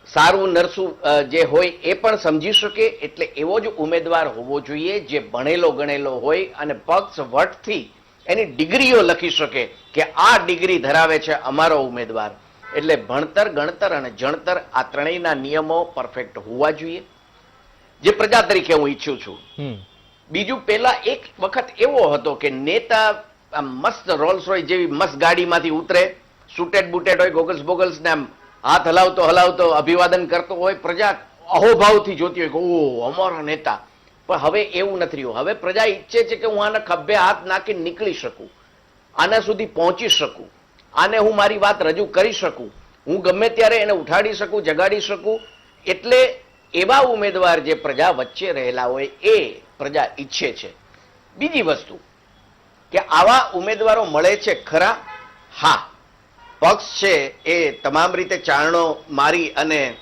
સારું નરસું જે હોય એ પણ સમજી શકે. એટલે એવો જ ઉમેદવાર હોવો જોઈએ જે ભણેલો ગણેલો હોય અને પક્ષ વટથી એની ડિગ્રીઓ લખી શકે કે આ ડિગ્રી ધરાવે છે અમારો ઉમેદવાર. એટલે ભણતર, ગણતર અને જણતર, આ ત્રણેયના નિયમો પરફેક્ટ હોવા જોઈએ, જે પ્રજા તરીકે હું ઈચ્છું છું. બીજું, પેલા એક વખત એવો હતો કે નેતા મસ્ત રોલ્સ રોય જેવી મસ્ત ગાડીમાંથી ઉતરે, સુટેડ બુટેડ હોય, ગોગલ્સ બોગલ્સ ને આમ હાથ હલાવતો હલાવતો અભિવાદન કરતો હોય, પ્રજા અહોભાવથી જોતી હોય કે ઓહ અમારો નેતા. પણ હવે એવું નથી રહ્યું. હવે પ્રજા ઈચ્છે છે કે હું આના ખભે હાથ નાખીને નીકળી શકું, આના સુધી પહોંચી શકું, આને હું મારી વાત રજૂ કરી શકું, હું ગમે ત્યારે એને ઉઠાડી શકું, જગાડી શકું. એટલે એવા ઉમેદવાર જે પ્રજા વચ્ચે રહેલા હોય એ પ્રજા ઈચ્છે છે. બીજી વસ્તુ કે આવા ઉમેદવારો મળે છે ખરા? હા, પક્ષ છે એ તમામ રીતે ચારણો મારી અને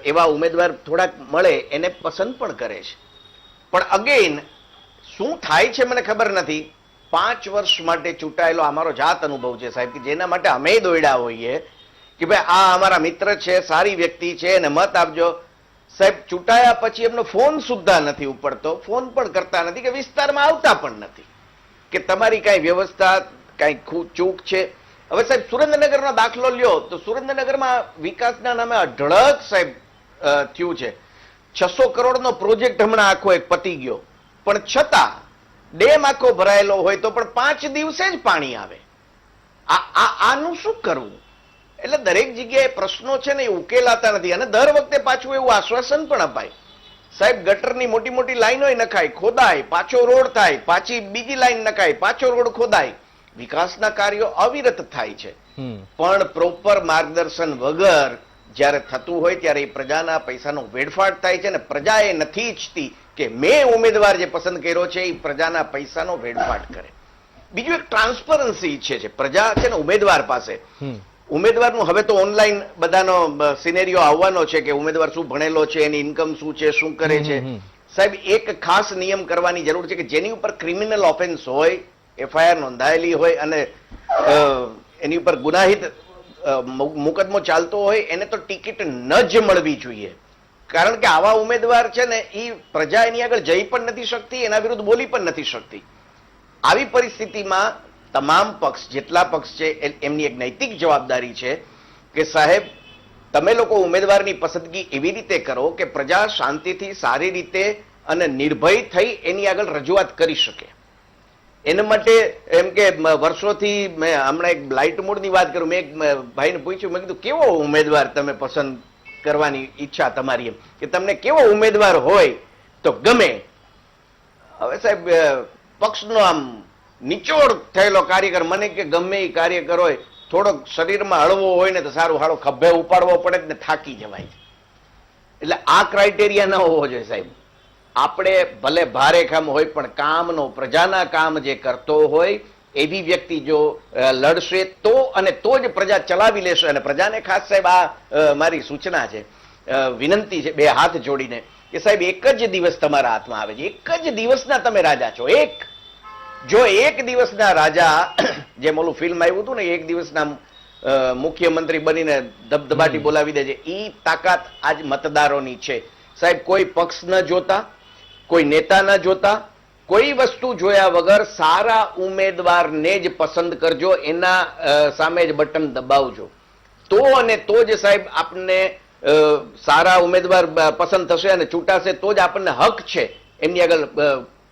એવા ઉમેદવાર થોડાક મળે એને પસંદ પણ કરે છે. પણ અગેન શું થાય છે મને ખબર નથી. 5 વર્ષ માટે ચૂંટાયેલો અમારો જાત અનુભવ છે સાહેબ, કે જેના માટે અમે દોડ્યા હોઈએ કે ભાઈ આ અમારા મિત્ર છે, સારી વ્યક્તિ છે અને મત આપજો. સાહેબ ચૂંટાયા પછી એમનો ફોન સુદ્ધા નથી ઉપડતો, ફોન પણ કરતા નથી કે વિસ્તારમાં આવતા પણ નથી કે તમારી કાંઈ વ્યવસ્થા, કાંઈ ચૂક છે. હવે સાહેબ સુરેન્દ્રનગરનો દાખલો લ્યો તો સુરેન્દ્રનગરમાં વિકાસના નામે અઢળક સાહેબ થયું છે. 600 કરોડનો પ્રોજેક્ટ હમણાં આખો એક પતી ગયો, પણ છતાં ડેમ આખો ભરાયેલો હોય તો પણ 5 દિવસે જ પાણી આવે. આનું શું કરવું? એટલે દરેક જગ્યાએ પ્રશ્નો છે ને એ ઉકેલાતા નથી. અને દર વખતે પાછું એવું આશ્વાસન પણ અપાય સાહેબ, ગટરની મોટી મોટી લાઈનો નખાય, ખોદાય, પાછો રોડ થાય, પાછી બીજી લાઈન નખાય, પાછો રોડ ખોદાય. વિકાસના કાર્યો અવિરત થાય છે, પણ પ્રોપર માર્ગદર્શન વગર જ્યારે થતું હોય ત્યારે એ પ્રજાના પૈસાનો વેડફાટ થાય છે. ને પ્રજા એ નથી ઈચ્છતી કે મેં ઉમેદવાર જે પસંદ કર્યો છે એ પ્રજાના પૈસાનો વેડફાટ કરે. બીજું એક ટ્રાન્સપરન્સી ઈચ્છે છે પ્રજા છે ને ઉમેદવાર પાસે. ઉમેદવારનું હવે તો ઓનલાઈન બધાનો સિનેરિયો આવવાનો છે કે ઉમેદવાર શું ભણેલો છે, એની ઇન્કમ શું છે, શું કરે છે. સાહેબ એક ખાસ નિયમ કરવાની જરૂર છે કે જેની ઉપર ક્રિમિનલ ઓફેન્સ હોય, એફઆઈઆર નોંધાયેલી હોય અને એની ઉપર ગુનાહિત મુકદમો ચાલતો હોય એને તો ટિકિટ ન જ મળવી જોઈએ. કારણ કે આવા ઉમેદવાર છે ને એ પ્રજા એની આગળ જઈ પણ નથી શકતી, એના વિરુદ્ધ બોલી પણ નથી શકતી. આવી પરિસ્થિતિમાં તમામ પક્ષ, જેટલા પક્ષ છે એમની એક નૈતિક જવાબદારી છે કે સાહેબ તમે લોકો ઉમેદવારની પસંદગી એવી રીતે કરો કે પ્રજા શાંતિથી, સારી રીતે અને નિર્ભય થઈ એની આગળ રજૂઆત કરી શકે. એના માટે એમ કે વર્ષોથી મેં હમણાં એક બ્લાઇટ મૂડની વાત કરું, મેં એક ભાઈને પૂછ્યું, મેં કીધું કેવો ઉમેદવાર તમે પસંદ કરવાની ઈચ્છા તમારી, એમ કે તમને કેવો ઉમેદવાર હોય તો ગમે. હવે સાહેબ પક્ષનો આમ નિચોડ થયેલો કાર્યકર, મને કે ગમે એ કાર્યકર હોય, થોડોક શરીરમાં હળવો હોય ને તો સારું, હાળો ખભે ઉપાડવો પડે ને થાકી જવાય. એટલે આ ક્રાઇટેરિયા ન હોવો જોઈએ સાહેબ. આપણે ભલે ભારે કામ હોય પણ કામનો, પ્રજાના કામ જે કરતો હોય એવી વ્યક્તિ જો લડશે તો અને તો જ પ્રજા ચલાવી લેશે. અને પ્રજાને ખાસ સાહેબ આ મારી સૂચના છે, વિનંતી છે બે હાથ જોડીને કે સાહેબ એક જ દિવસ તમારા હાથમાં આવે છે, એક જ દિવસના તમે રાજા છો. જો એક દિવસના રાજા, જેમ ઓલું ફિલ્મ આવ્યું હતું ને, એક દિવસના મુખ્યમંત્રી બનીને ધબધબાટી બોલાવી દે છે, ઈ તાકાત આજ મતદારોની છે સાહેબ. કોઈ પક્ષ ન જોતા, કોઈ નેતા ન જોતા, કોઈ વસ્તુ જોયા વગર સારા ઉમેદવારને જ પસંદ કરજો, એના સામે જ બટન દબાવજો. તો અને તો જ સાહેબ આપણને સારા ઉમેદવાર પસંદ થશે અને ચૂંટાશે તો જ આપણને હક છે એમની આગળ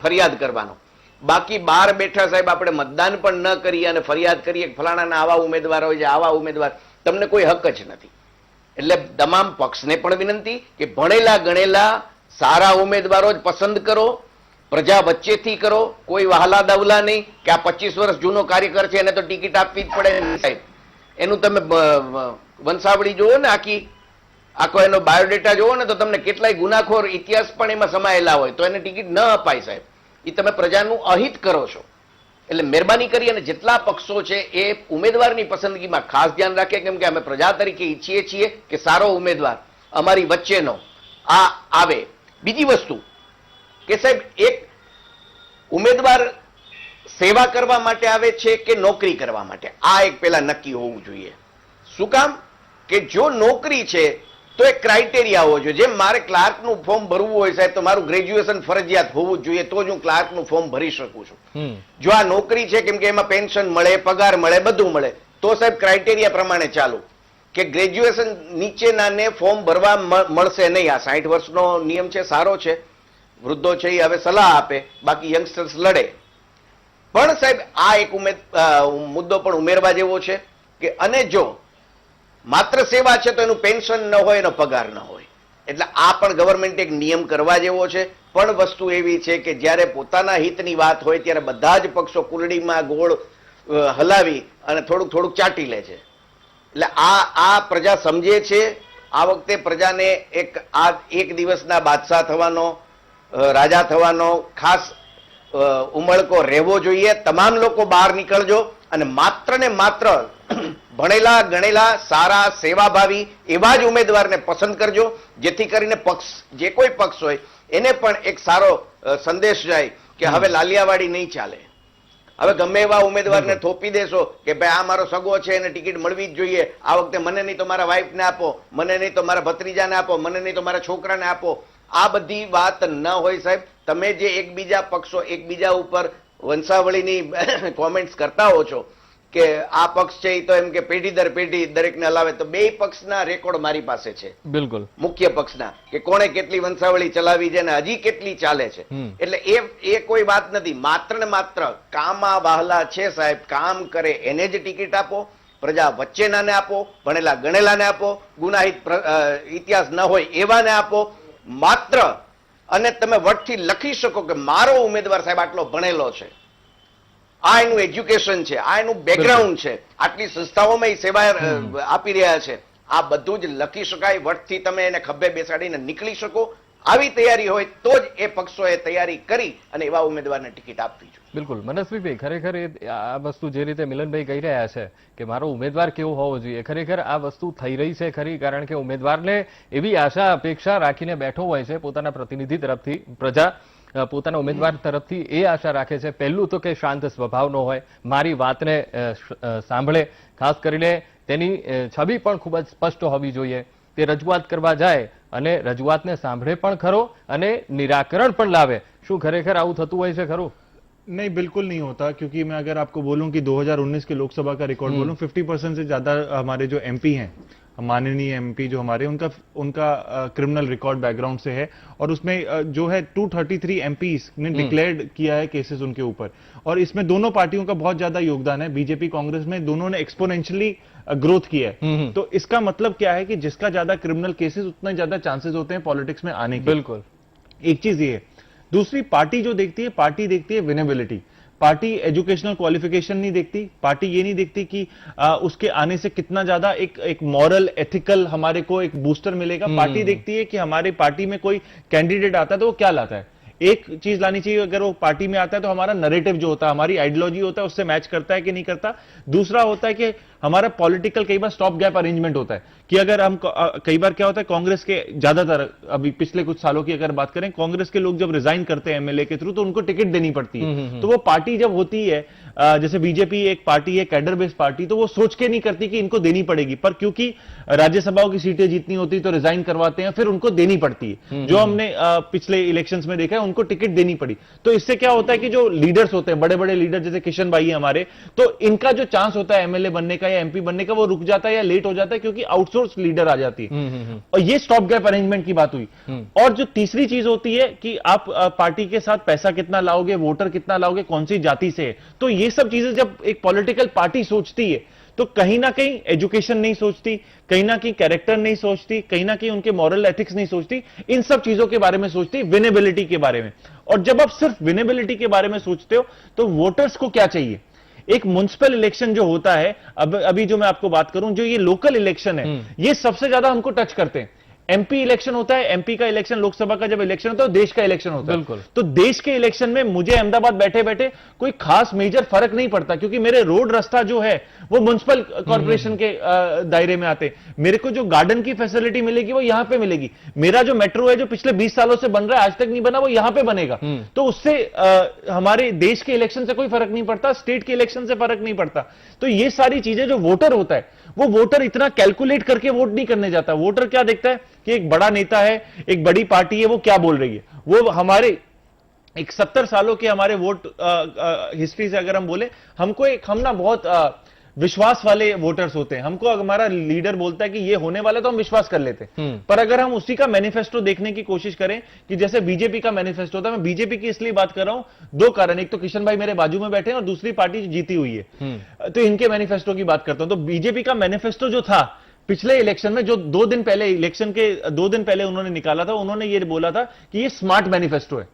ફરિયાદ કરવાનો. બાકી બહાર બેઠા સાહેબ આપણે મતદાન પણ ન કરીએ અને ફરિયાદ કરીએ કે ફલાણાના આવા ઉમેદવાર હોય છે, આવા ઉમેદવાર, તમને કોઈ હક જ નથી. એટલે તમામ પક્ષને પણ વિનંતી કે ભણેલા ગણેલા સારા ઉમેદવારો જ પસંદ કરો, પ્રજા વચ્ચેથી કરો, કોઈ વહાલા દવલા નહીં કે આ 25 વર્ષ જૂનો કાર્યકર છે એને તો ટિકિટ આપવી જ પડે ને સાહેબ. એનું તમે વંશાવળી જુઓ ને, આખો એનો બાયોડેટા જુઓ ને તો તમને કેટલાય ગુનાખોર ઇતિહાસ પણ એમાં સમાયેલા હોય, તો એને ટિકિટ ન અપાય સાહેબ. એ તમે પ્રજાનું અહિત કરો છો. એટલે મહેરબાની કરી અને જેટલા પક્ષો છે એ ઉમેદવારની પસંદગીમાં ખાસ ધ્યાન રાખે, કેમ કે અમે પ્રજા તરીકે ઈચ્છીએ છીએ કે સારો ઉમેદવાર અમારી વચ્ચેનો આ આવે. બીજી વસ્તુ કે સાહેબ, એક ઉમેદવાર સેવા કરવા માટે આવે છે કે નોકરી કરવા માટે, આ એક પેલા નક્કી હોવું જોઈએ. શું કામ કે જો નોકરી છે તો એક ક્રાઇટેરિયા હોવો જોઈએ. જેમ મારે ક્લાર્કનું ફોર્મ ભરવું હોય સાહેબ તો મારું ગ્રેજ્યુએશન ફરજિયાત હોવું જ જોઈએ, તો જ હું ક્લાર્કનું ફોર્મ ભરી શકું છું. જો આ નોકરી છે, કેમ કે એમાં પેન્શન મળે, પગાર મળે, બધું મળે, તો સાહેબ ક્રાઇટેરિયા પ્રમાણે ચાલુ કે ગ્રેજ્યુએશન નીચેનાને ફોર્મ ભરવા મળશે નહીં. આ 60 વર્ષનો નિયમ છે, સારો છે, વૃદ્ધો છે એ હવે સલાહ આપે, બાકી યંગસ્ટર્સ લડે. પણ સાહેબ આ એક મુદ્દો પણ ઉમેરવા જેવો છે કે અને જો માત્ર સેવા છે તો એનું પેન્શન ન હોય, એનો પગાર ન હોય. એટલે આ પણ ગવર્મેન્ટ એક નિયમ કરવા જેવો છે. પણ વસ્તુ એવી છે કે જ્યારે પોતાના હિતની વાત હોય ત્યારે બધા જ પક્ષો કુલડીમાં ગોળ હલાવી અને થોડુંક થોડુંક ચાટી લે છે. એટલે આ પ્રજા સમજે છે. આ વખતે પ્રજાને એક દિવસના બાદશાહ થવાનો, રાજા થવાનો ખાસ ઉમળકો રહેવો જોઈએ. તમામ લોકો બહાર નીકળજો અને માત્ર ને માત્ર ભણેલા ગણેલા સારા સેવાભાવી એવા જ ઉમેદવારને પસંદ કરજો, જેથી કરીને પક્ષ, જે કોઈ પક્ષ હોય એને પણ એક સારો સંદેશ જાય કે હવે લાલિયાવાડી નહીં ચાલે. હવે ગમે એવા ઉમેદવારને થોપી દેશો કે ભાઈ આ મારો સગો છે એને ટિકિટ મળવી જ જોઈએ, આ વખતે મને નહીં તો મારા વાઈફને આપો, મને નહીં તો મારા ભત્રીજાને આપો, મને નહીં તો મારા છોકરાને આપો. આ બધી વાત ન હોય સાહેબ. તમે જે એકબીજા પક્ષો એકબીજા ઉપર વંશાવળીની કોમેન્ટ્સ કરતા હો છો કે આ પક્ષ છે એ તો એમ કે પેઢી દર પેઢી દરેકને હલાવે, તો બે પક્ષના રેકોર્ડ મારી પાસે છે, બિલકુલ મુખ્ય પક્ષના, કે કોણે કેટલી વંશાવળી ચલાવી છે અને હજી કેટલી ચાલે છે. એટલે એ કોઈ વાત નથી. માત્ર ને માત્ર કામા વહાલા છે સાહેબ, કામ કરે એને જ ટિકિટ આપો, પ્રજા વચ્ચેનાને આપો, ભણેલા ગણેલાને આપો, ગુનાહિત ઇતિહાસ ન હોય એવાને આપો. માત્ર અને તમે વટથી લખી શકો કે મારો ઉમેદવાર સાહેબ આટલો ભણેલો છે, આ એનું એજ્યુકેશન છે, આ એનું બેકગ્રાઉન્ડ છે, આટલી સંસ્થાઓમાં સેવા આપી રહ્યા છે, આ બધું જ લખી શકાય. વટથી તમે એને ખભે બેસાડીને નીકળી શકો. આવી તૈયારી હોય તો જ એ પક્ષોએ તૈયારી કરી અને એવા ઉમેદવારને ટિકિટ આપવી જોઈએ. બિલકુલ મનસ્વીભાઈ, ખરેખર આ વસ્તુ જે રીતે મિલનભાઈ કહી રહ્યા છે કે મારો ઉમેદવાર કેવો હોવો જોઈએ, ખરેખર આ વસ્તુ થઈ રહી છે ખરી. કારણ કે ઉમેદવારને એવી આશા અપેક્ષા રાખીને બેઠો હોય છે પોતાના પ્રતિનિધિ તરફથી, પ્રજા પોતાના ઉમેદવાર તરફથી એ આશા રાખે છે પહેલું તો કે શાંત સ્વભાવનો હોય, મારી વાતને સાંભળે, ખાસ કરીને તેની છબી પણ ખૂબ જ સ્પષ્ટ હોવી જોઈએ, તે રજૂઆત કરવા જાય અને રજૂઆતને સાંભળે પણ ખરો અને નિરાકરણ પણ લાવે. શું ખરેખર આવું થતું હોય છે ખરું? नहीं, बिल्कुल नहीं होता, क्योंकि मैं अगर आपको बोलूं कि 2019 के लोकसभा का रिकॉर्ड बोलूं, 50% से ज्यादा हमारे जो एमपी हैं, माननीय एमपी जो हमारे, उनका क्रिमिनल रिकॉर्ड बैकग्राउंड से है. और उसमें जो है 233 एमपीज ने डिक्लेयर्ड किया है केसेस उनके ऊपर. और इसमें दोनों पार्टियों का बहुत ज्यादा योगदान है. बीजेपी कांग्रेस में दोनों ने एक्सपोनेंशियली ग्रोथ किया है. तो इसका मतलब क्या है कि जिसका ज्यादा क्रिमिनल केसेस उतना ज्यादा चांसेस होते हैं पॉलिटिक्स में आने के. बिल्कुल, एक चीज ये है. दूसरी, पार्टी जो देखती है, पार्टी देखती है विनेबिलिटी. पार्टी एजुकेशनल क्वालिफिकेशन नहीं देखती. पार्टी ये नहीं देखती कि उसके आने से कितना ज्यादा एक मॉरल एथिकल हमारे को एक बूस्टर मिलेगा. पार्टी देखती है कि हमारे पार्टी में कोई कैंडिडेट आता है तो वो क्या लाता है. एक चीज लानी चाहिए, अगर वो पार्टी में आता है तो हमारा नरेटिव जो होता है, हमारी आइडियोलॉजी होता है, उससे मैच करता है कि नहीं करता। दूसरा होता है कि हमारा पॉलिटिकल कई बार स्टॉप गैप अरेंजमेंट होता है कि अगर हम कई बार क्या होता है, कांग्रेस के ज्यादातर अभी पिछले कुछ सालों की अगर बात करें, कांग्रेस के लोग जब रिजाइन करते हैं एमएलए के थ्रू तो उनको टिकट देनी पड़ती है। तो वो पार्टी जब होती है, जैसे बीजेपी एक पार्टी है, कैडर बेस्ड पार्टी, तो वो सोच के नहीं करती कि इनको देनी पड़ेगी, पर क्योंकि राज्यसभाओं की सीटें जीतनी होती तो रिजाइन करवाते हैं, फिर उनको देनी पड़ती है। जो हमने पिछले इलेक्शंस में देखा है, उनको टिकट देनी पड़ी। तो इससे क्या होता है कि जो लीडर्स होते हैं, बड़े बड़े लीडर जैसे किशन भाई है हमारे, तो इनका जो चांस होता है एमएलए बनने का या एमपी बनने का, वो रुक जाता है या लेट हो जाता है, क्योंकि आउटसोर्स लीडर आ जाती है। और ये स्टॉप गैप अरेंजमेंट की बात हुई। और जो तीसरी चीज होती है कि आप पार्टी के साथ पैसा कितना लाओगे, वोटर कितना लाओगे, कौन सी जाति से है। तो ये सब चीजें जब एक पॉलिटिकल पार्टी सोचती है तो कहीं ना कहीं एजुकेशन नहीं सोचती, कहीं ना कहीं कैरेक्टर नहीं सोचती, कहीं ना कहीं उनके मॉरल एथिक्स नहीं सोचती, इन सब चीजों के बारे में सोचती, विनेबिलिटी के बारे में। और जब आप सिर्फ विनेबिलिटी के बारे में सोचते हो तो वोटर्स को क्या चाहिए? एक म्युनिसिपल इलेक्शन जो होता है, अब अभी जो मैं आपको बात करूं, जो ये लोकल इलेक्शन है, ये सबसे ज्यादा हमको टच करते हैं। एमपी इलेक्शन होता है, एमपी का इलेक्शन, लोकसभा का जब इलेक्शन होता है तो देश का इलेक्शन होता है। बिल्कुल। तो देश के इलेक्शन में मुझे अहमदाबाद बैठे बैठे कोई खास मेजर फर्क नहीं पड़ता, क्योंकि मेरे रोड रास्ता जो है वो म्युनिसिपल कॉर्पोरेशन के दायरे में आते। मेरे को जो गार्डन की फैसिलिटी मिलेगी वो यहां पे मिलेगी। मेरा जो मेट्रो है जो पिछले 20 सालों से बन रहा है, आज तक नहीं बना, वो यहां पे बनेगा। तो उससे हमारे देश के इलेक्शन से कोई फर्क नहीं पड़ता, स्टेट के इलेक्शन से फर्क नहीं पड़ता। तो ये सारी चीजें जो वोटर होता है, वो वोटर इतना कैलकुलेट करके वोट नहीं करने जाता। वोटर क्या देखता है कि एक बड़ा नेता है, एक बड़ी पार्टी है, वो क्या बोल रही है। वो हमारे एक 70 सालों के हमारे वोट हिस्ट्री से अगर हम बोले, हम ना बहुत विश्वास वाले वोटर्स होते हैं। हमको हमारा लीडर बोलता है कि ये होने वाला, तो हम विश्वास कर लेते हैं। पर अगर हम उसी का मैनिफेस्टो देखने की कोशिश करें कि जैसे बीजेपी का मैनिफेस्टो होता है, मैं बीजेपी की इसलिए बात कर रहा हूं, दो कारण। एक तो किशन भाई मेरे बाजू में बैठे हैं और दूसरी पार्टी जो जीती हुई है, तो इनके मैनिफेस्टो की बात करता हूं। तो बीजेपी का मैनिफेस्टो जो था पिछले इलेक्शन में, जो 2 दिन पहले, इलेक्शन के 2 दिन पहले उन्होंने निकाला था, उन्होंने ये बोला था कि ये स्मार्ट मैनिफेस्टो है।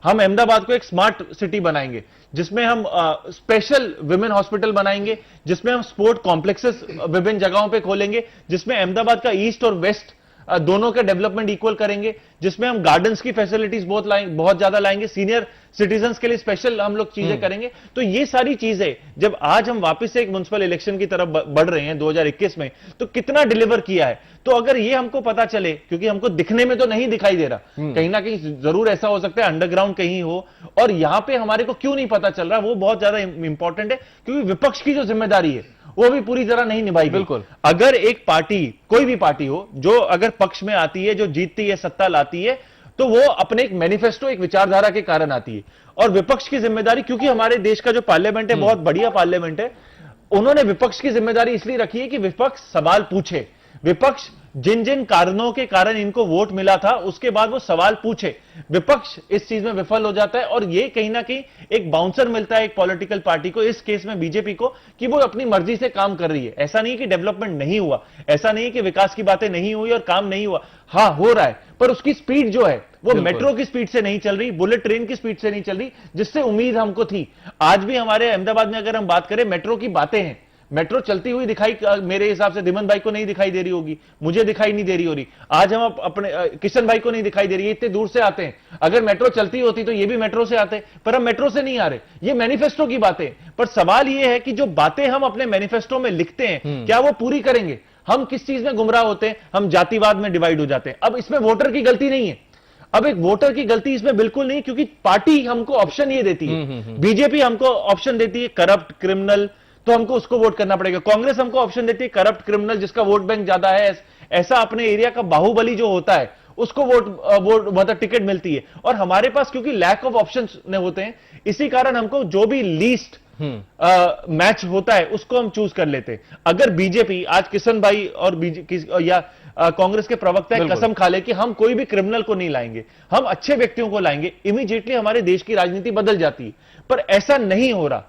हम अहमदाबाद को एक स्मार्ट सिटी बनाएंगे, जिसमें हम स्पेशल विमेन हॉस्पिटल बनाएंगे, जिसमें हम स्पोर्ट कॉम्प्लेक्सेस विभिन्न जगहों पे खोलेंगे, जिसमें अहमदाबाद का ईस्ट और वेस्ट दोनों के डेवलपमेंट इक्वल करेंगे, जिसमें हम गार्डन्स की फैसिलिटीज बहुत ज्यादा लाएंगे, सीनियर सिटीजन्स के लिए स्पेशल हम लोग चीजें करेंगे। तो ये सारी चीजें जब आज हम वापस से एक म्युनिसिपल इलेक्शन की तरफ बढ़ रहे हैं 2021 में, तो कितना डिलीवर किया है। तो अगर ये हमको पता चले, क्योंकि हमको दिखने में तो नहीं दिखाई दे रहा, कहीं ना कहीं जरूर ऐसा हो सकता है अंडरग्राउंड कहीं हो, और यहां पे हमारे को क्यों नहीं पता चल रहा, वो बहुत ज्यादा इंपॉर्टेंट है। क्योंकि विपक्ष की जो जिम्मेदारी है वो भी पूरी तरह नहीं निभाई। बिल्कुल। अगर एक पार्टी, कोई भी पार्टी हो, जो अगर पक्ष में आती है, जो जीतती है, सत्ता लाती है, तो वो अपने एक मैनिफेस्टो, एक विचारधारा के कारण आती है। और विपक्ष की जिम्मेदारी, क्योंकि हमारे देश का जो पार्लियामेंट है बहुत बढ़िया पार्लियामेंट है, उन्होंने विपक्ष की जिम्मेदारी इसलिए रखी है कि विपक्ष सवाल पूछे। विपक्ष जिन जिन कारणों के कारण इनको वोट मिला था, उसके बाद वो सवाल पूछे। विपक्ष इस चीज में विफल हो जाता है, और ये कहीं ना कहीं एक बाउंसर मिलता है एक पॉलिटिकल पार्टी को, इस केस में बीजेपी को, कि वो अपनी मर्जी से काम कर रही है। ऐसा नहीं कि डेवलपमेंट नहीं हुआ, ऐसा नहीं कि विकास की बातें नहीं हुई और काम नहीं हुआ, हाँ हो रहा है, पर उसकी स्पीड जो है वो मेट्रो की स्पीड से नहीं चल रही, बुलेट ट्रेन की स्पीड से नहीं चल रही, जिससे उम्मीद हमको थी। आज भी हमारे अहमदाबाद में अगर हम बात करें, मेट्रो की बातें हैं, मेट्रो चलती हुई दिखाई मेरे हिसाब से दिमन भाई को नहीं दिखाई दे रही होगी, मुझे दिखाई नहीं दे रही हो रही। आज हम अपने किशन भाई को नहीं दिखाई दे रही है, इतने दूर से आते हैं। अगर मेट्रो चलती होती तो ये भी मेट्रो से आते, पर हम मेट्रो से नहीं आ रहे। ये मैनिफेस्टो की बातें, पर सवाल ये है कि जो बातें हम अपने मैनिफेस्टो में लिखते हैं, क्या वो पूरी करेंगे। हम किस चीज में गुमराह होते हैं, हम जातिवाद में डिवाइड हो जाते हैं। अब इसमें वोटर की गलती नहीं है, अब एक वोटर की गलती इसमें बिल्कुल नहीं, क्योंकि पार्टी हमको ऑप्शन ये देती है। बीजेपी हमको ऑप्शन देती है करप्ट, क्रिमिनल, तो हमको उसको वोट करना पड़ेगा। कांग्रेस हमको ऑप्शन देती है करप्ट, क्रिमिनल, जिसका वोट बैंक ज्यादा है, ऐसा अपने एरिया का बाहुबली जो होता है उसको वोट मतलब टिकट मिलती है। और हमारे पास क्योंकि लैक ऑफ ऑप्शंस होते हैं, इसी कारण हमको जो भी लीस्ट मैच होता है उसको हम चूज कर लेते हैं। अगर बीजेपी आज किशन भाई और या कांग्रेस के प्रवक्ता कसम खा ले कि हम कोई भी क्रिमिनल को नहीं लाएंगे, हम अच्छे व्यक्तियों को लाएंगे, इमीडिएटली हमारे देश की राजनीति बदल जाती है। पर ऐसा नहीं हो रहा।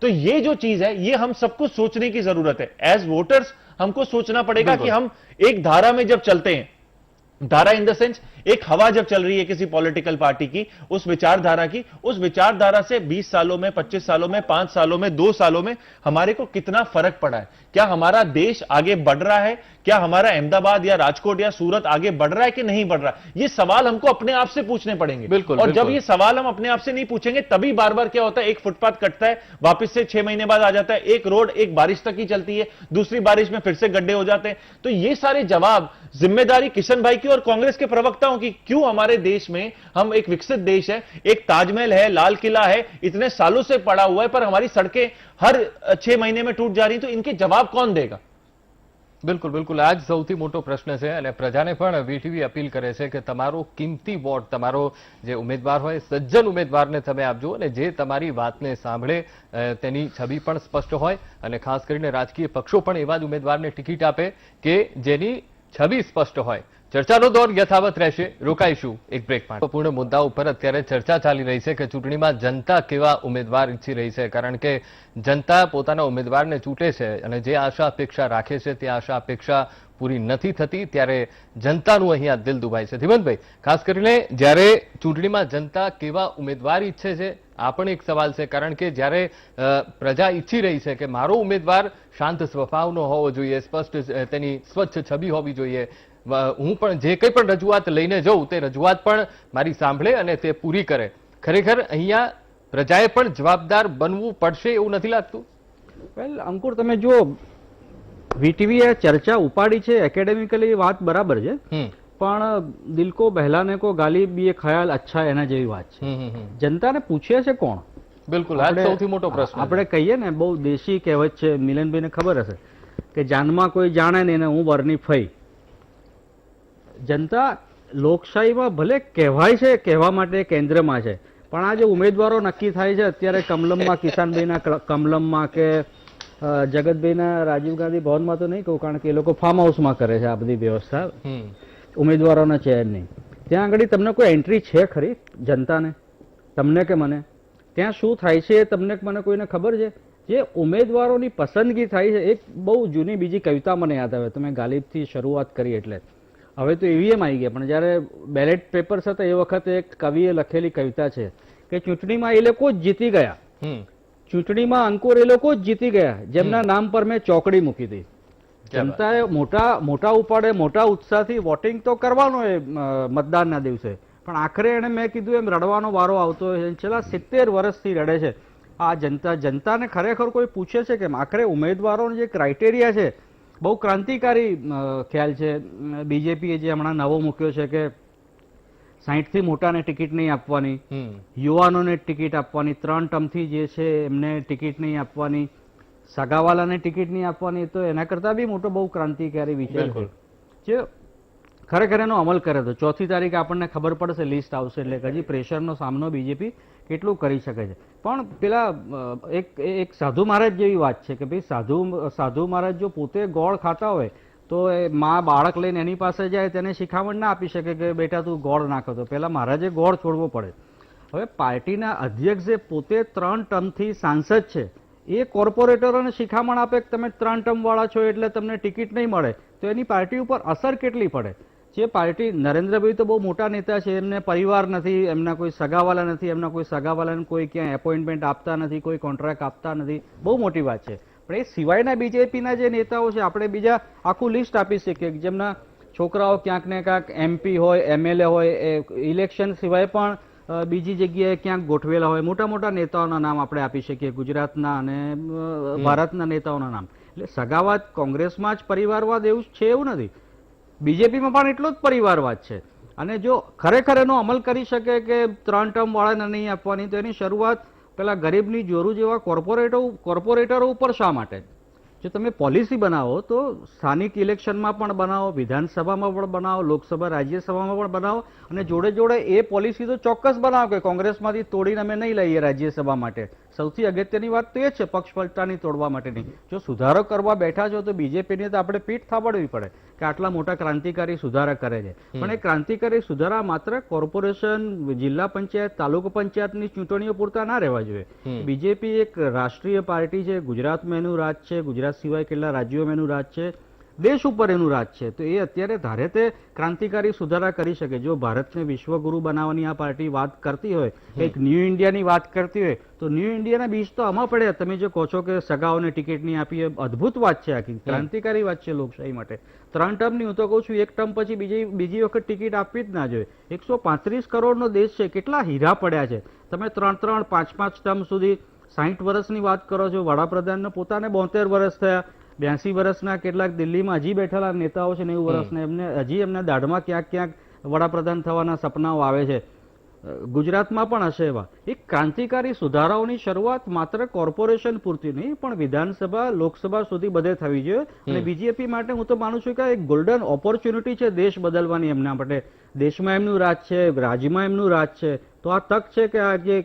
तो ये जो चीज है, ये हम सबको सोचने की जरूरत है। एज वोटर्स हमको सोचना पड़ेगा कि हम एक धारा में जब चलते हैं धारा इन द सेंस एक हवा जब चल रही है किसी पॉलिटिकल पार्टी की, उस विचारधारा से 20 सालों में, 25 सालों में, 5 सालों में, 2 सालों में हमारे को कितना फर्क पड़ा है? क्या हमारा देश आगे बढ़ रहा है? क्या हमारा अहमदाबाद या राजकोट या सूरत आगे बढ़ रहा है कि नहीं बढ़ रहा है? ये सवाल हमको अपने आप से पूछने पड़ेंगे। बिल्कुल, और जब बिल्कुल। ये सवाल हम अपने आप से नहीं पूछेंगे तभी बार बार क्या होता है, एक फुटपाथ कटता है, वापस से 6 महीने बाद आ जाता है, एक रोड एक बारिश तक ही चलती है, दूसरी बारिश में फिर से गड्ढे हो जाते हैं। तो ये सारे जवाब, जिम्मेदारी किशन भाई की और कांग्रेस के प्रवक्ताओं की। क्यों हमारे देश में, हम एक विकसित देश है, एक ताजमहल है, लाल किला है, इतने सालों से पड़ा हुआ है, पर हमारी सड़कें हर 6 महीने में टूट जा रही, तो इनके जवाब कौन देगा? બિલકુલ બિલકુલ આ જ સૌથી મોટો પ્રશ્ન છે અને પ્રજાને પણ વીટીવી અપીલ કરે છે કે તમારો કિંમતી વોટ, તમારો જે ઉમેદવાર હોય સજ્જન ઉમેદવારને તમે આપજો અને જે તમારી વાતને સાંભળે તેની છબી પણ સ્પષ્ટ હોય અને ખાસ કરીને રાજકીય પક્ષો પણ એવા જ ઉમેદવારને ટિકિટ આપે કે જેની છબી સ્પષ્ટ હોય। ચર્ચાનો દોર યથાવત રહેશે, રોકાઈશું એક બ્રેક માટે। પૂર્ણ મુદ્દા ઉપર અત્યારે ચર્ચા ચાલી રહી છે કે ચૂંટણીમાં જનતા કેવા ઉમેદવાર ઈચ્છી રહી છે, કારણ કે જનતા પોતાના ઉમેદવારને ચૂંટે છે અને જે આશા અપેક્ષા રાખે છે તે આશા અપેક્ષા પૂરી નથી થતી, ત્યારે જનતાનું અહીંયા દિલ દુભાય છે। ધીમંતભાઈ, ખાસ કરીને જ્યારે ચૂંટણીમાં જનતા કેવા ઉમેદવાર ઈચ્છે છે આ પણ એક સવાલ છે, કારણ કે જ્યારે પ્રજા ઈચ્છી રહી છે કે મારો ઉમેદવાર શાંત સ્વભાવનો હોવો જોઈએ, સ્પષ્ટ તેની સ્વચ્છ છબી હોવી જોઈએ, હું પણ જે કંઈ પણ રજૂઆત લઈને જઉં તે રજૂઆત પણ મારી સાંભળે અને તે પૂરી કરે, ખરેખર અહીંયા પ્રજાએ પણ જવાબદાર બનવું પડશે એવું નથી લાગતું? વેલ અંકુર, તમે જો વીટીવી એ ચર્ચા ઉપાડી છે, એકેડેમિકલી વાત બરાબર છે, પણ દિલ કો બહેલાને કો ગાલી બી એ ખ્યાલ અચ્છા એના જેવી વાત છે। જનતાને પૂછે છે કોણ? બિલકુલ, આ સૌથી મોટો પ્રશ્ન છે। આપણે કહીએ ને, બહુ દેશી કહેવત છે, મિલનભાઈને ખબર હશે કે જાનમાં કોઈ જાણે ને હું વરની ફઈ। જનતા લોકશાહીમાં ભલે કહેવાય છે, કહેવા માટે કેન્દ્રમાં છે, પણ આ જે ઉમેદવારો નક્કી થાય છે અત્યારે કમલમમાં, કિસાનભાઈના કમલમમાં કે જગતભાઈના રાજીવ ગાંધી ભવનમાં તો નહીં કહું, કારણ કે એ લોકો ફાર્મ હાઉસમાં કરે છે આ બધી વ્યવસ્થા, ઉમેદવારોના ચેનની। ત્યાં આગળ તમને કોઈ એન્ટ્રી છે ખરી જનતાને, તમને કે મને? ત્યાં શું થાય છે તમને કે મને કોઈને ખબર છે? જે ઉમેદવારોની પસંદગી થાય છે, એક બહુ જૂની બીજી કવિતા મને યાદ આવે, તમે ગાલિબથી શરૂઆત કરી એટલે હવે તો ઈવીએમ આવી ગયા, પણ જ્યારે બેલેટ પેપર્સ હતા એ વખતે એક કવિએ લખેલી કવિતા છે કે ચૂંટણીમાં એ લોકો જ જીતી ગયા, ચૂંટણીમાં અંકુર એ લોકો જ જીતી ગયા જેમના નામ પર મેં ચોકડી મૂકી હતી। જનતાએ મોટા ઉપાડે, મોટા ઉત્સાહથી વોટિંગ તો કરવાનો એ મતદાનના દિવસે, પણ આખરે એને મેં કીધું એમ રડવાનો વારો આવતો હોય છે। છેલ્લા 70 વર્ષથી રડે છે આ જનતા। જનતાને ખરેખર કોઈ પૂછે છે કે આખરે ઉમેદવારોનો જે ક્રાઇટેરિયા છે બહુ ક્રાંતિકારી ખ્યાલ છે। બીજેપીએ જે હમણાં નવો મૂક્યો છે કે 60 થી મોટાને ટિકિટ નહીં આપવાની, યુવાનોને ટિકિટ આપવાની, 3 ટર્મથી જે છે એમને ટિકિટ નહીં આપવાની, સગાવાલાને ટિકિટ નહીં આપવાની, તો એના કરતા બી મોટો બહુ ક્રાંતિકારી વિચાર છે જે ખરેખર એનો અમલ કરે તો 4મી તારીખે આપણને ખબર પડશે, લિસ્ટ આવશે એટલે હજી પ્રેશરનો સામનો બીજેપી કેટલું કરી શકે છે। પણ પેલા એક સાધુ મહારાજ જેવી વાત છે કે ભાઈ સાધુ મહારાજ જો પોતે ગોળ ખાતા હોય તો એ માં બાળક લઈને એની પાસે જાય તેને શિખામણ ના આપી શકે કે બેટા તું ગોળ નાખો, તો પેલા મહારાજે ગોળ છોડવો પડે। હવે પાર્ટીના અધ્યક્ષ જે પોતે 3 ટર્મથી સાંસદ છે એ કોર્પોરેટરોને શિખામણ આપે કે તમે 3 ટર્મ વાળા છો એટલે તમને ટિકિટ નહીં મળે, તો એની પાર્ટી ઉપર અસર કેટલી પડે? જે પાર્ટી, નરેન્દ્રભાઈ તો બહુ મોટા નેતા છે, એમને પરિવાર નથી, એમના કોઈ સગાવાલા નથી, એમના કોઈ સગાવાલાને કોઈ ક્યાંય એપોઇન્ટમેન્ટ આપતા નથી, કોઈ કોન્ટ્રાક્ટ આપતા નથી, બહુ મોટી વાત છે। પણ એ સિવાયના બીજેપીના જે નેતાઓ છે, આપણે બીજા આખું લિસ્ટ આપી શકીએ જેમના છોકરાઓ ક્યાંક ને ક્યાંક એમપી હોય, એમએલએ હોય, એ ઇલેક્શન સિવાય પણ બીજી જગ્યાએ ક્યાંક ગોઠવેલા હોય, મોટા મોટા નેતાઓના નામ આપણે આપી શકીએ, ગુજરાતના અને ભારતના નેતાઓના નામ। એટલે સગાવાદ કોંગ્રેસમાં જ પરિવારવાદ એવું છે એવું નથી, બીજેપીમાં પણ એટલો જ પરિવારવાદ છે। અને જો ખરેખર એનો અમલ કરી શકે કે 3 ટર્મ વાળાને નહીં આપવાની, તો એની શરૂઆત પેલા ગરીબની જોરું જેવા કોર્પોરેટરો ઉપર શા માટે? જો તમે પોલિસી બનાવો તો સ્થાનિક ઇલેક્શનમાં પણ બનાવો, વિધાનસભામાં પણ બનાવો, લોકસભા રાજ્યસભામાં પણ બનાવો, અને જોડે જોડે એ પોલિસી તો ચોક્કસ બનાવો કે કોંગ્રેસમાંથી તોડીને અમે નહીં લઈએ રાજ્યસભા માટે। સૌથી અગત્યની વાત તો એ જ છે, પક્ષ પલટાની તોડવા માટેની। જો સુધારો કરવા બેઠા છો તો બીજેપીને તો આપણે પીઠ થાબડવી પડે કે આટલા મોટા ક્રાંતિકારી સુધારા કરે છે, પણ એ ક્રાંતિકારી સુધારા માત્ર કોર્પોરેશન, જિલ્લા પંચાયત, તાલુકા પંચાયતની ચૂંટણીઓ પૂરતા ના રહેવા જોઈએ। બીજેપી એક રાષ્ટ્રીય પાર્ટી છે, ગુજરાતમાં એનું રાજ છે, ગુજરાત સિવાય કેટલા રાજ્યોમાં એનું રાજ છે, દેશ ઉપર એનું રાજ છે. તો એ અત્યારે ધારે તે ક્રાંતિકારી સુધારા કરી શકે. જો ભારતને વિશ્વગુરુ બનાવવાની આ પાર્ટી વાત કરતી હોય, એક ન્યૂ ઇન્ડિયાની વાત કરતી હોય, તો ન્યૂ ઇન્ડિયાના બીજ તો આમાં પડ્યા. તમે જે કહો છો કે સગાઓને ટિકિટ નહીં આપી, એ અદભુત વાત છે, આખી ક્રાંતિકારી વાત છે લોકશાહી માટે. 3 ટર્મની હું તો કહું છું, 1 ટર્મ પછી બીજી વખત ટિકિટ આપવી જ ના જોઈએ. 135 કરોડનો દેશ છે, કેટલા હીરા પડ્યા છે. તમે 3-3, 5-5 ટર્મ સુધી 60 વર્ષની વાત કરો છો. વડાપ્રધાનને પોતાને 72 વર્ષ થયા. 82 વર્ષના કેટલાક દિલ્હીમાં હજી બેઠેલા નેતાઓ છે 90 વર્ષના, એમને હજી એમના દાઢમાં ક્યાંક ક્યાંક વડાપ્રધાન થવાના સપનાઓ આવે છે. ગુજરાતમાં પણ હશે એવા. એક ક્રાંતિકારી સુધારાઓની શરૂઆત માત્ર કોર્પોરેશન પૂરતી નહીં, પણ વિધાનસભા, લોકસભા સુધી બધે થવી જોઈએ. અને બીજેપી માટે હું તો માનું છું કે એક ગોલ્ડન ઓપોર્ચ્યુનિટી છે દેશ બદલવાની. એમના માટે દેશમાં એમનું રાજ છે, રાજ્યમાં એમનું રાજ છે. તો આ તક છે કે આ જે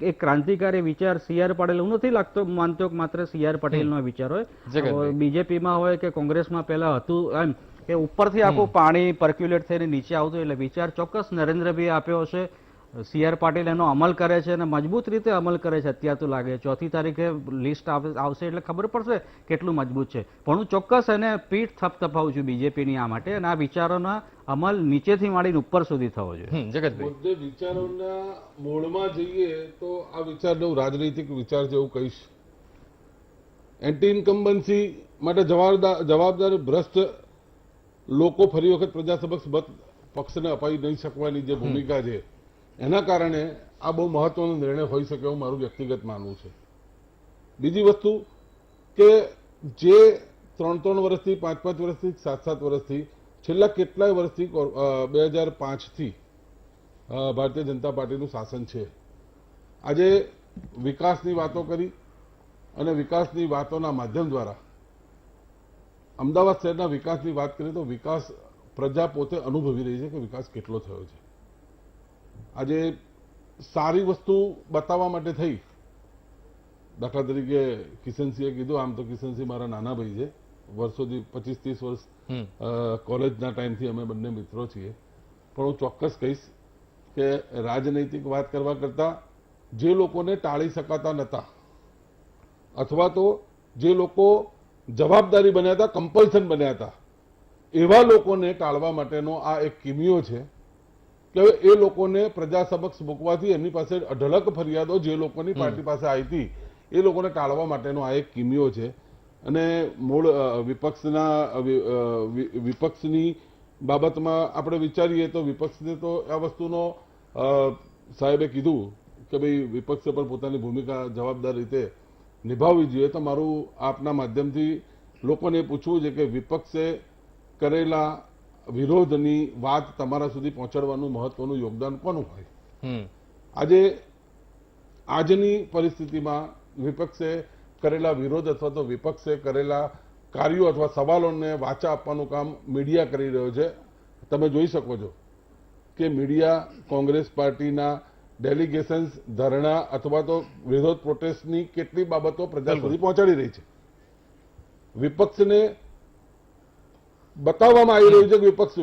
એક ક્રાંતિકારી વિચાર CR પાટીલ, હું નથી માનતો કે માત્ર CR પટેલનો વિચાર હોય, બીજેપીમાં હોય કે કોંગ્રેસમાં પહેલા હતું એમ કે ઉપરથી આખું પાણી પર્ક્યુલેટ થઈને નીચે આવતું. એટલે વિચાર ચોક્કસ નરેન્દ્રભાઈ આપ્યો હશે. CR પાટીલ એનો અમલ કરે છે અને મજબૂત રીતે અમલ કરે છે. અત્યાર તો લાગે 4મી તારીખે લિસ્ટ આવશે એટલે ખબર પડશે કેટલું મજબૂત છે. પણ હું ચોક્કસ એને પીઠ થપથપાવું છું બીજેપીની આ માટે, અને આ વિચારોના અમલ નીચેથી માંડીને ઉપર સુધી થવો જોઈએ. જગતભાઈ, મુદ્દે વિચારોના મૂળમાં જઈએ તો આ વિચારનો રાજનૈતિક વિચાર છે એવું કહીશ. એન્ટી ઇન્કમ્બન્સી માટે જવાબદાર ભ્રષ્ટ લોકો ફરી વખત પ્રજા સમક્ષ મત પક્ષને અપાઈ નહીં શકવાની જે ભૂમિકા છે, એના કારણે આ બહુ મહત્વનો નિર્ણય હોઈ શકે એવું મારું વ્યક્તિગત માનવું છે. બીજી વસ્તુ કે જે 3-3 વર્ષથી, 5-5 વર્ષથી, 7-7 વર્ષથી, છેલ્લા કેટલાય વર્ષથી 2005થી ભારતીય જનતા પાર્ટીનું શાસન છે. આજે વિકાસની વાતો કરી અને વિકાસની વાતોના માધ્યમ દ્વારા અમદાવાદ શહેરના વિકાસની વાત કરીએ તો વિકાસ પ્રજા પોતે અનુભવી રહી છે કે વિકાસ કેટલો થયો છે. આજે સારી વસ્તુ બતાવવા માટે થઈ, દાખલા તરીકે કિશનસિંહે કીધું, આમ તો કિશનસિંહ મારા નાના ભાઈ છે, વર્ષોથી 25-30 વર્ષ કોલેજના ટાઈમથી અમે બંને મિત્રો છીએ. પણ હું ચોક્કસ કહીશ કે રાજનૈતિક વાત કરવા કરતા જે લોકોને ટાળી શકાતા નહોતા, અથવા તો જે લોકો જવાબદારી બન્યા હતા, કમ્પલ્સન બન્યા હતા, એવા લોકોને ટાળવા માટેનો આ એક કિમિયો છે કે એ લોકોને પ્રજા સમક્ષ મૂકવાથી એમની પાસે અઢળક ફરિયાદો જે લોકોની પાર્ટી પાસે આવી હતી એ લોકોને ટાળવા માટેનો આ એક કિમિયો છે. અને મૂળ વિપક્ષની બાબતમાં આપણે વિચારીએ તો વિપક્ષને તો આ વસ્તુનો સાહેબે કીધું કે ભાઈ વિપક્ષે પણ પોતાની ભૂમિકા જવાબદાર રીતે નિભાવવી જોઈએ. તો મારું આપના માધ્યમથી લોકોને પૂછવું છે કે વિપક્ષે કરેલા વિરોધની વાત તમારા સુધી પહોંચાડવાનું મહત્વનું યોગદાન કોનું હોય? આજની પરિસ્થિતિમાં વિપક્ષે કરેલા વિરોધ અથવા તો વિપક્ષે કરેલા કાર્યો અથવા સવાલોને વાચા આપવાનું કામ મીડિયા કરી રહ્યો છે. તમે જોઈ શકો છો કે મીડિયા કોંગ્રેસ પાર્ટીના ડેલિગેશન્સ, ધરણા અથવા તો વિરોધ પ્રોટેસ્ટની કેટલી બાબતો પ્રજા સુધી પહોંચાડી રહી છે. વિપક્ષને બતાવવામાં આવી રહ્યું છે કે વિપક્ષ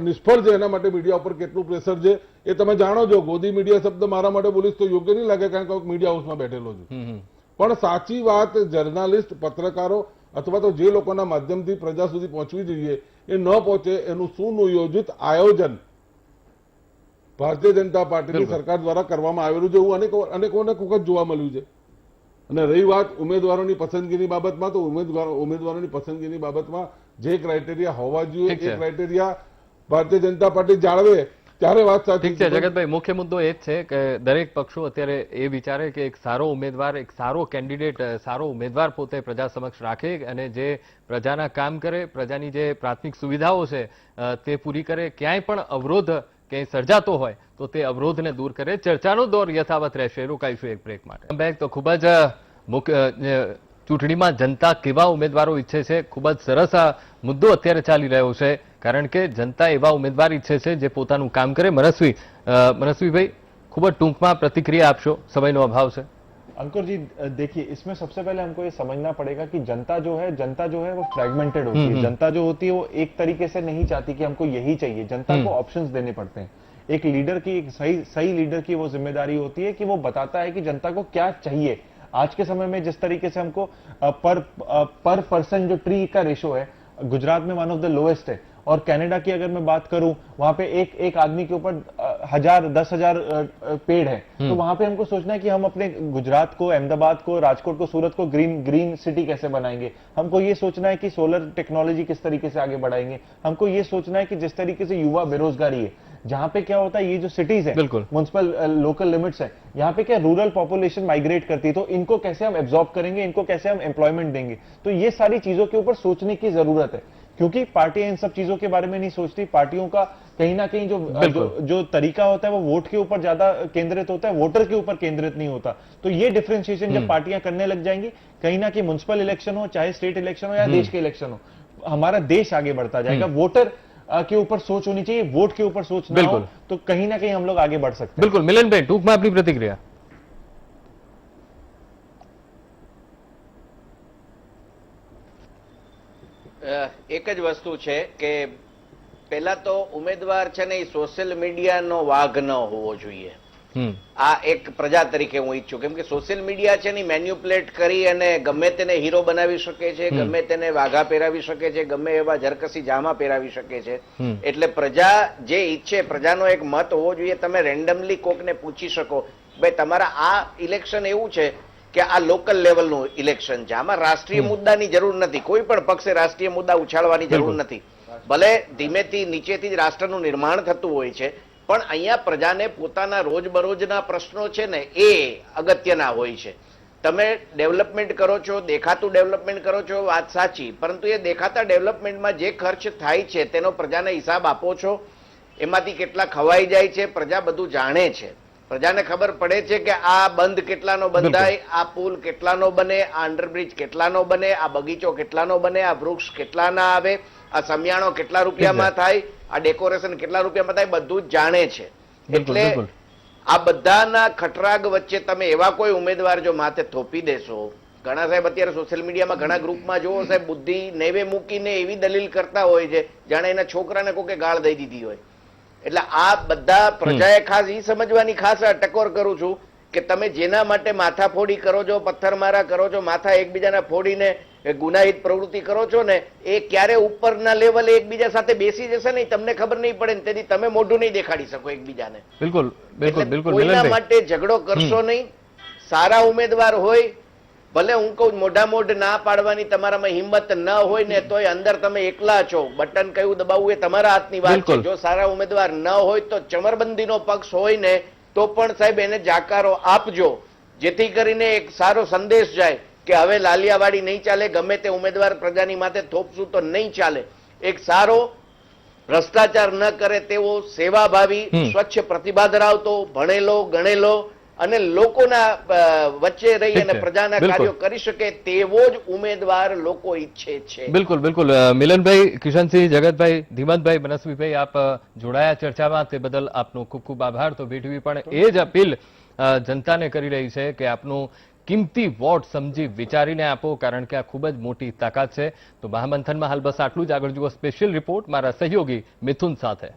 નિષ્ફળ છે, એના માટે મીડિયા ઉપર કેટલું પ્રેશર છે એ તમે જાણો છો. ગોદી મીડિયા શબ્દ મારા માટે બોલીશ તો યોગ્ય નહીં લાગે, કારણ કે મીડિયા હાઉસમાં બેઠેલો છું. પણ સાચી વાત જર્નાલિસ્ટ, પત્રકારો અથવા તો જે લોકોના માધ્યમથી પ્રજા સુધી પહોંચવી જોઈએ એ ન પહોંચે, એનું સુનિયોજિત આયોજન ભારતીય જનતા પાર્ટીની સરકાર દ્વારા કરવામાં આવેલું છે એવું અનેક વખત જોવા મળ્યું છે. અને રહી વાત ઉમેદવારોની પસંદગીની બાબતમાં, તો ઉમેદવારોની પસંદગીની બાબતમાં જે ક્રાઇટેરિયા હોવા જોઈએ એ ક્રાઇટેરિયા ભારતીય જનતા પાર્ટી જાળવે ત્યારે વાત સાચી છે. જગતભાઈ, મુખ્ય મુદ્દો એ જ છે કે દરેક પક્ષો અત્યારે એ વિચારે કે એક સારો ઉમેદવાર, એક સારો કેન્ડિડેટ, સારો ઉમેદવાર પોતે પ્રજા સમક્ષ રાખે અને જે પ્રજાના કામ કરે, પ્રજાની જે પ્રાથમિક સુવિધાઓ છે તે પૂરી કરે. ક્યાંય પણ અવરોધ ક્યાંય સર્જાતો હોય તો તે અવરોધને દૂર કરે. ચર્ચાનો દોર યથાવત રહેશે. રોકાઈશું એક બ્રેક માટે. તો ખૂબ જ ચૂંટણીમાં જનતા કેવા ઉમેદવારો ઈચ્છે છે, ખૂબ જ સરસ આ મુદ્દો અત્યારે ચાલી રહ્યો છે, કારણ કે જનતા એવા ઉમેદવાર ઈચ્છે છે જે પોતાનું કામ કરે. મનસ્વીભાઈ, ખૂબ જ ટૂંકમાં પ્રતિક્રિયા આપશો, સમયનો અભાવ છે. अंकुर जी देखिए, इसमें सबसे पहले हमको ये समझना पड़ेगा कि जनता जो है वो फ्रेगमेंटेड होती है. जनता जो होती है वो एक तरीके से नहीं चाहती कि हमको यही चाहिए. जनता को ऑप्शंस देने पड़ते हैं. एक लीडर की, एक सही लीडर की वो जिम्मेदारी होती है कि वो बताता है कि जनता को क्या चाहिए. आज के समय में जिस तरीके से हमको पर पर्सन जो ट्री का रेशो है गुजरात में वन ऑफ द लोएस्ट है, और कनाडा की अगर मैं बात करूं वहां पे एक आदमी के ऊपर 10,000 पेड़ है। तो वहां पे हमको सोचना है कि हम अपने गुजरात को, अहमदाबाद को, राजकोट को, सूरत को ग्रीन सिटी कैसे बनाएंगे। हमको ये सोचना है कि सोलर टेक्नोलॉजी किस तरीके से आगे बढ़ाएंगे। हमको ये सोचना है कि जिस तरीके से युवा बेरोजगारी है, जहां पे क्या होता है, ये जो सिटीज है, म्युनिसिपल लोकल लिमिट्स है, यहाँ पे क्या रूरल पॉपुलेशन माइग्रेट करती है, तो इनको कैसे हम एब्जॉर्ब करेंगे, इनको कैसे हम एम्प्लॉयमेंट देंगे। तो ये सारी चीजों के ऊपर सोचने की जरूरत है, क्योंकि पार्टियां इन सब चीजों के बारे में नहीं सोचती। पार्टियों का कहीं ना कहीं जो तरीका होता है वो वोट के ऊपर ज्यादा केंद्रित होता है, वोटर के ऊपर केंद्रित नहीं होता। तो ये डिफरेंशिएशन जब पार्टियां करने लग जाएंगी, कहीं ना कहीं म्युनिसिपल इलेक्शन हो, चाहे स्टेट इलेक्शन हो या देश के इलेक्शन हो, हमारा देश आगे बढ़ता जाएगा। वोटर के ऊपर सोच होनी चाहिए, वोट के ऊपर सोच ना हो, तो कहीं ना कहीं हम लोग आगे बढ़ सकते हैं। बिल्कुल मिलन भाई, टूंक में अपनी प्रतिक्रिया। એક જ વસ્તુ છે કે પહેલા તો ઉમેદવાર છે ને એ સોશિયલ મીડિયાનો વાઘ ન હોવો જોઈએ. આ એક પ્રજા તરીકે હું ઈચ્છું, કેમ કે સોશિયલ મીડિયા છે ને મેન્યુપ્લેટ કરી અને ગમે તેને હીરો બનાવી શકે છે, ગમે તેને વાઘા પહેરાવી શકે છે, ગમે એવા જરકસી જામા પહેરાવી શકે છે. એટલે પ્રજા જે ઈચ્છે, પ્રજાનો એક મત હોવો જોઈએ. તમે રેન્ડમલી કોકને પૂછી શકો, ભાઈ તમારા આ ઇલેક્શન એવું છે કે આ લોકલ લેવલનું ઇલેક્શન છે, આમાં રાષ્ટ્રીય મુદ્દાની જરૂર નથી, કોઈ પણ પક્ષે રાષ્ટ્રીય મુદ્દા ઉછાળવાની જરૂર નથી. ભલે ધીમેથી નીચેથી જ રાષ્ટ્રનું નિર્માણ થતું હોય છે, પણ અહીંયા પ્રજાને પોતાના રોજબરોજના પ્રશ્નો છે ને એ અગત્યના હોય છે. તમે ડેવલપમેન્ટ કરો છો, દેખાતું ડેવલપમેન્ટ કરો છો, વાત સાચી, પરંતુ એ દેખાતા ડેવલપમેન્ટમાં જે ખર્ચ થાય છે તેનો પ્રજાને હિસાબ આપો છો, એમાંથી કેટલા ખવાઈ જાય છે, પ્રજા બધું જાણે છે. પ્રજાને ખબર પડે છે કે આ બંધ કેટલાનો બંધાય, આ પુલ કેટલાનો બને, આ અંડરબ્રિજ કેટલાનો બને, આ બગીચો કેટલાનો બને, આ વૃક્ષ કેટલાના આવે, આ સમિયાણો કેટલા રૂપિયામાં થાય, આ ડેકોરેશન કેટલા રૂપિયામાં થાય, બધું જ જાણે છે. એટલે આ બધાના ખટરાગ વચ્ચે તમે એવા કોઈ ઉમેદવાર જો માથે થોપી દેશો, ઘણા સાહેબ અત્યારે સોશિયલ મીડિયામાં ઘણા ગ્રુપમાં જોવો સાહેબ, બુદ્ધિ નેવે મૂકીને એવી દલીલ કરતા હોય છે જાણે એના છોકરાને કોકે ગાળ દઈ દીધી હોય. એટલે આ બધા પ્રજાએ ખાસ એ સમજવાની ખાસ ટકોર કરું છું કે તમે જેના માટે માથાફોડી કરો છો, પથ્થરમારા કરો છો, માથા એકબીજાના ફોડીને ગુનાહિત પ્રવૃત્તિ કરો છો ને, એ ક્યારે ઉપરના લેવલે એકબીજા સાથે બેસી જશે નહીં, તમને ખબર નહીં પડે ને, તેથી તમે મોઢું નહીં દેખાડી શકો એકબીજાને. બિલકુલ બિલકુલ બિલકુલ. કોઈના માટે ઝઘડો કરશો નહીં. સારા ઉમેદવાર હોય, ભલે હું કહું મોઢામોઢ ના પાડવાની તમારામાં હિંમત ન હોય ને, તોય અંદર તમે એકલા છો, બટન કયું દબાવવું એ તમારા હાથની વાત છે. જો સારા ઉમેદવાર ન હોય તો ચમરબંધીનો પક્ષ હોય ને તો પણ સાહેબ એને જાકારો આપજો, જેથી કરીને એક સારો સંદેશ જાય કે હવે લાલિયાવાડી નહીં ચાલે, ગમે તે ઉમેદવાર પ્રજાની માથે થોપશું તો નહીં ચાલે. એક સારો ભ્રષ્ટાચાર ન કરે તેવો, સેવાભાવી, સ્વચ્છ પ્રતિભા ધરાવતો, ભણેલો ગણેલો અને લોકોના વચ્ચે રહી અને પ્રજાના કાર્યો કરી શકે તેવો જ ઉમેદવાર લોકો ઈચ્છે છે. બિલકુલ બિલકુલ. મિલનભાઈ, કિશનસિંહ, જગતભાઈ, ધીમતભાઈ, મનસ્વીભાઈ, આપ જોડાયા ચર્ચામાં, તે બદલ આપનો ખૂબ ખૂબ આભાર. તો વીટીવી પણ એ જ અપીલ જનતાને કરી રહી છે કે આપનું કિંમતી વોટ સમજી વિચારીને આપો, કારણ કે આ ખૂબ જ મોટી તાકાત છે. તો મહામંથનમાં હાલ બસ આટલું જ. આગળ જુઓ સ્પેશિયલ રિપોર્ટ મારા સહયોગી મિથુન સાથે.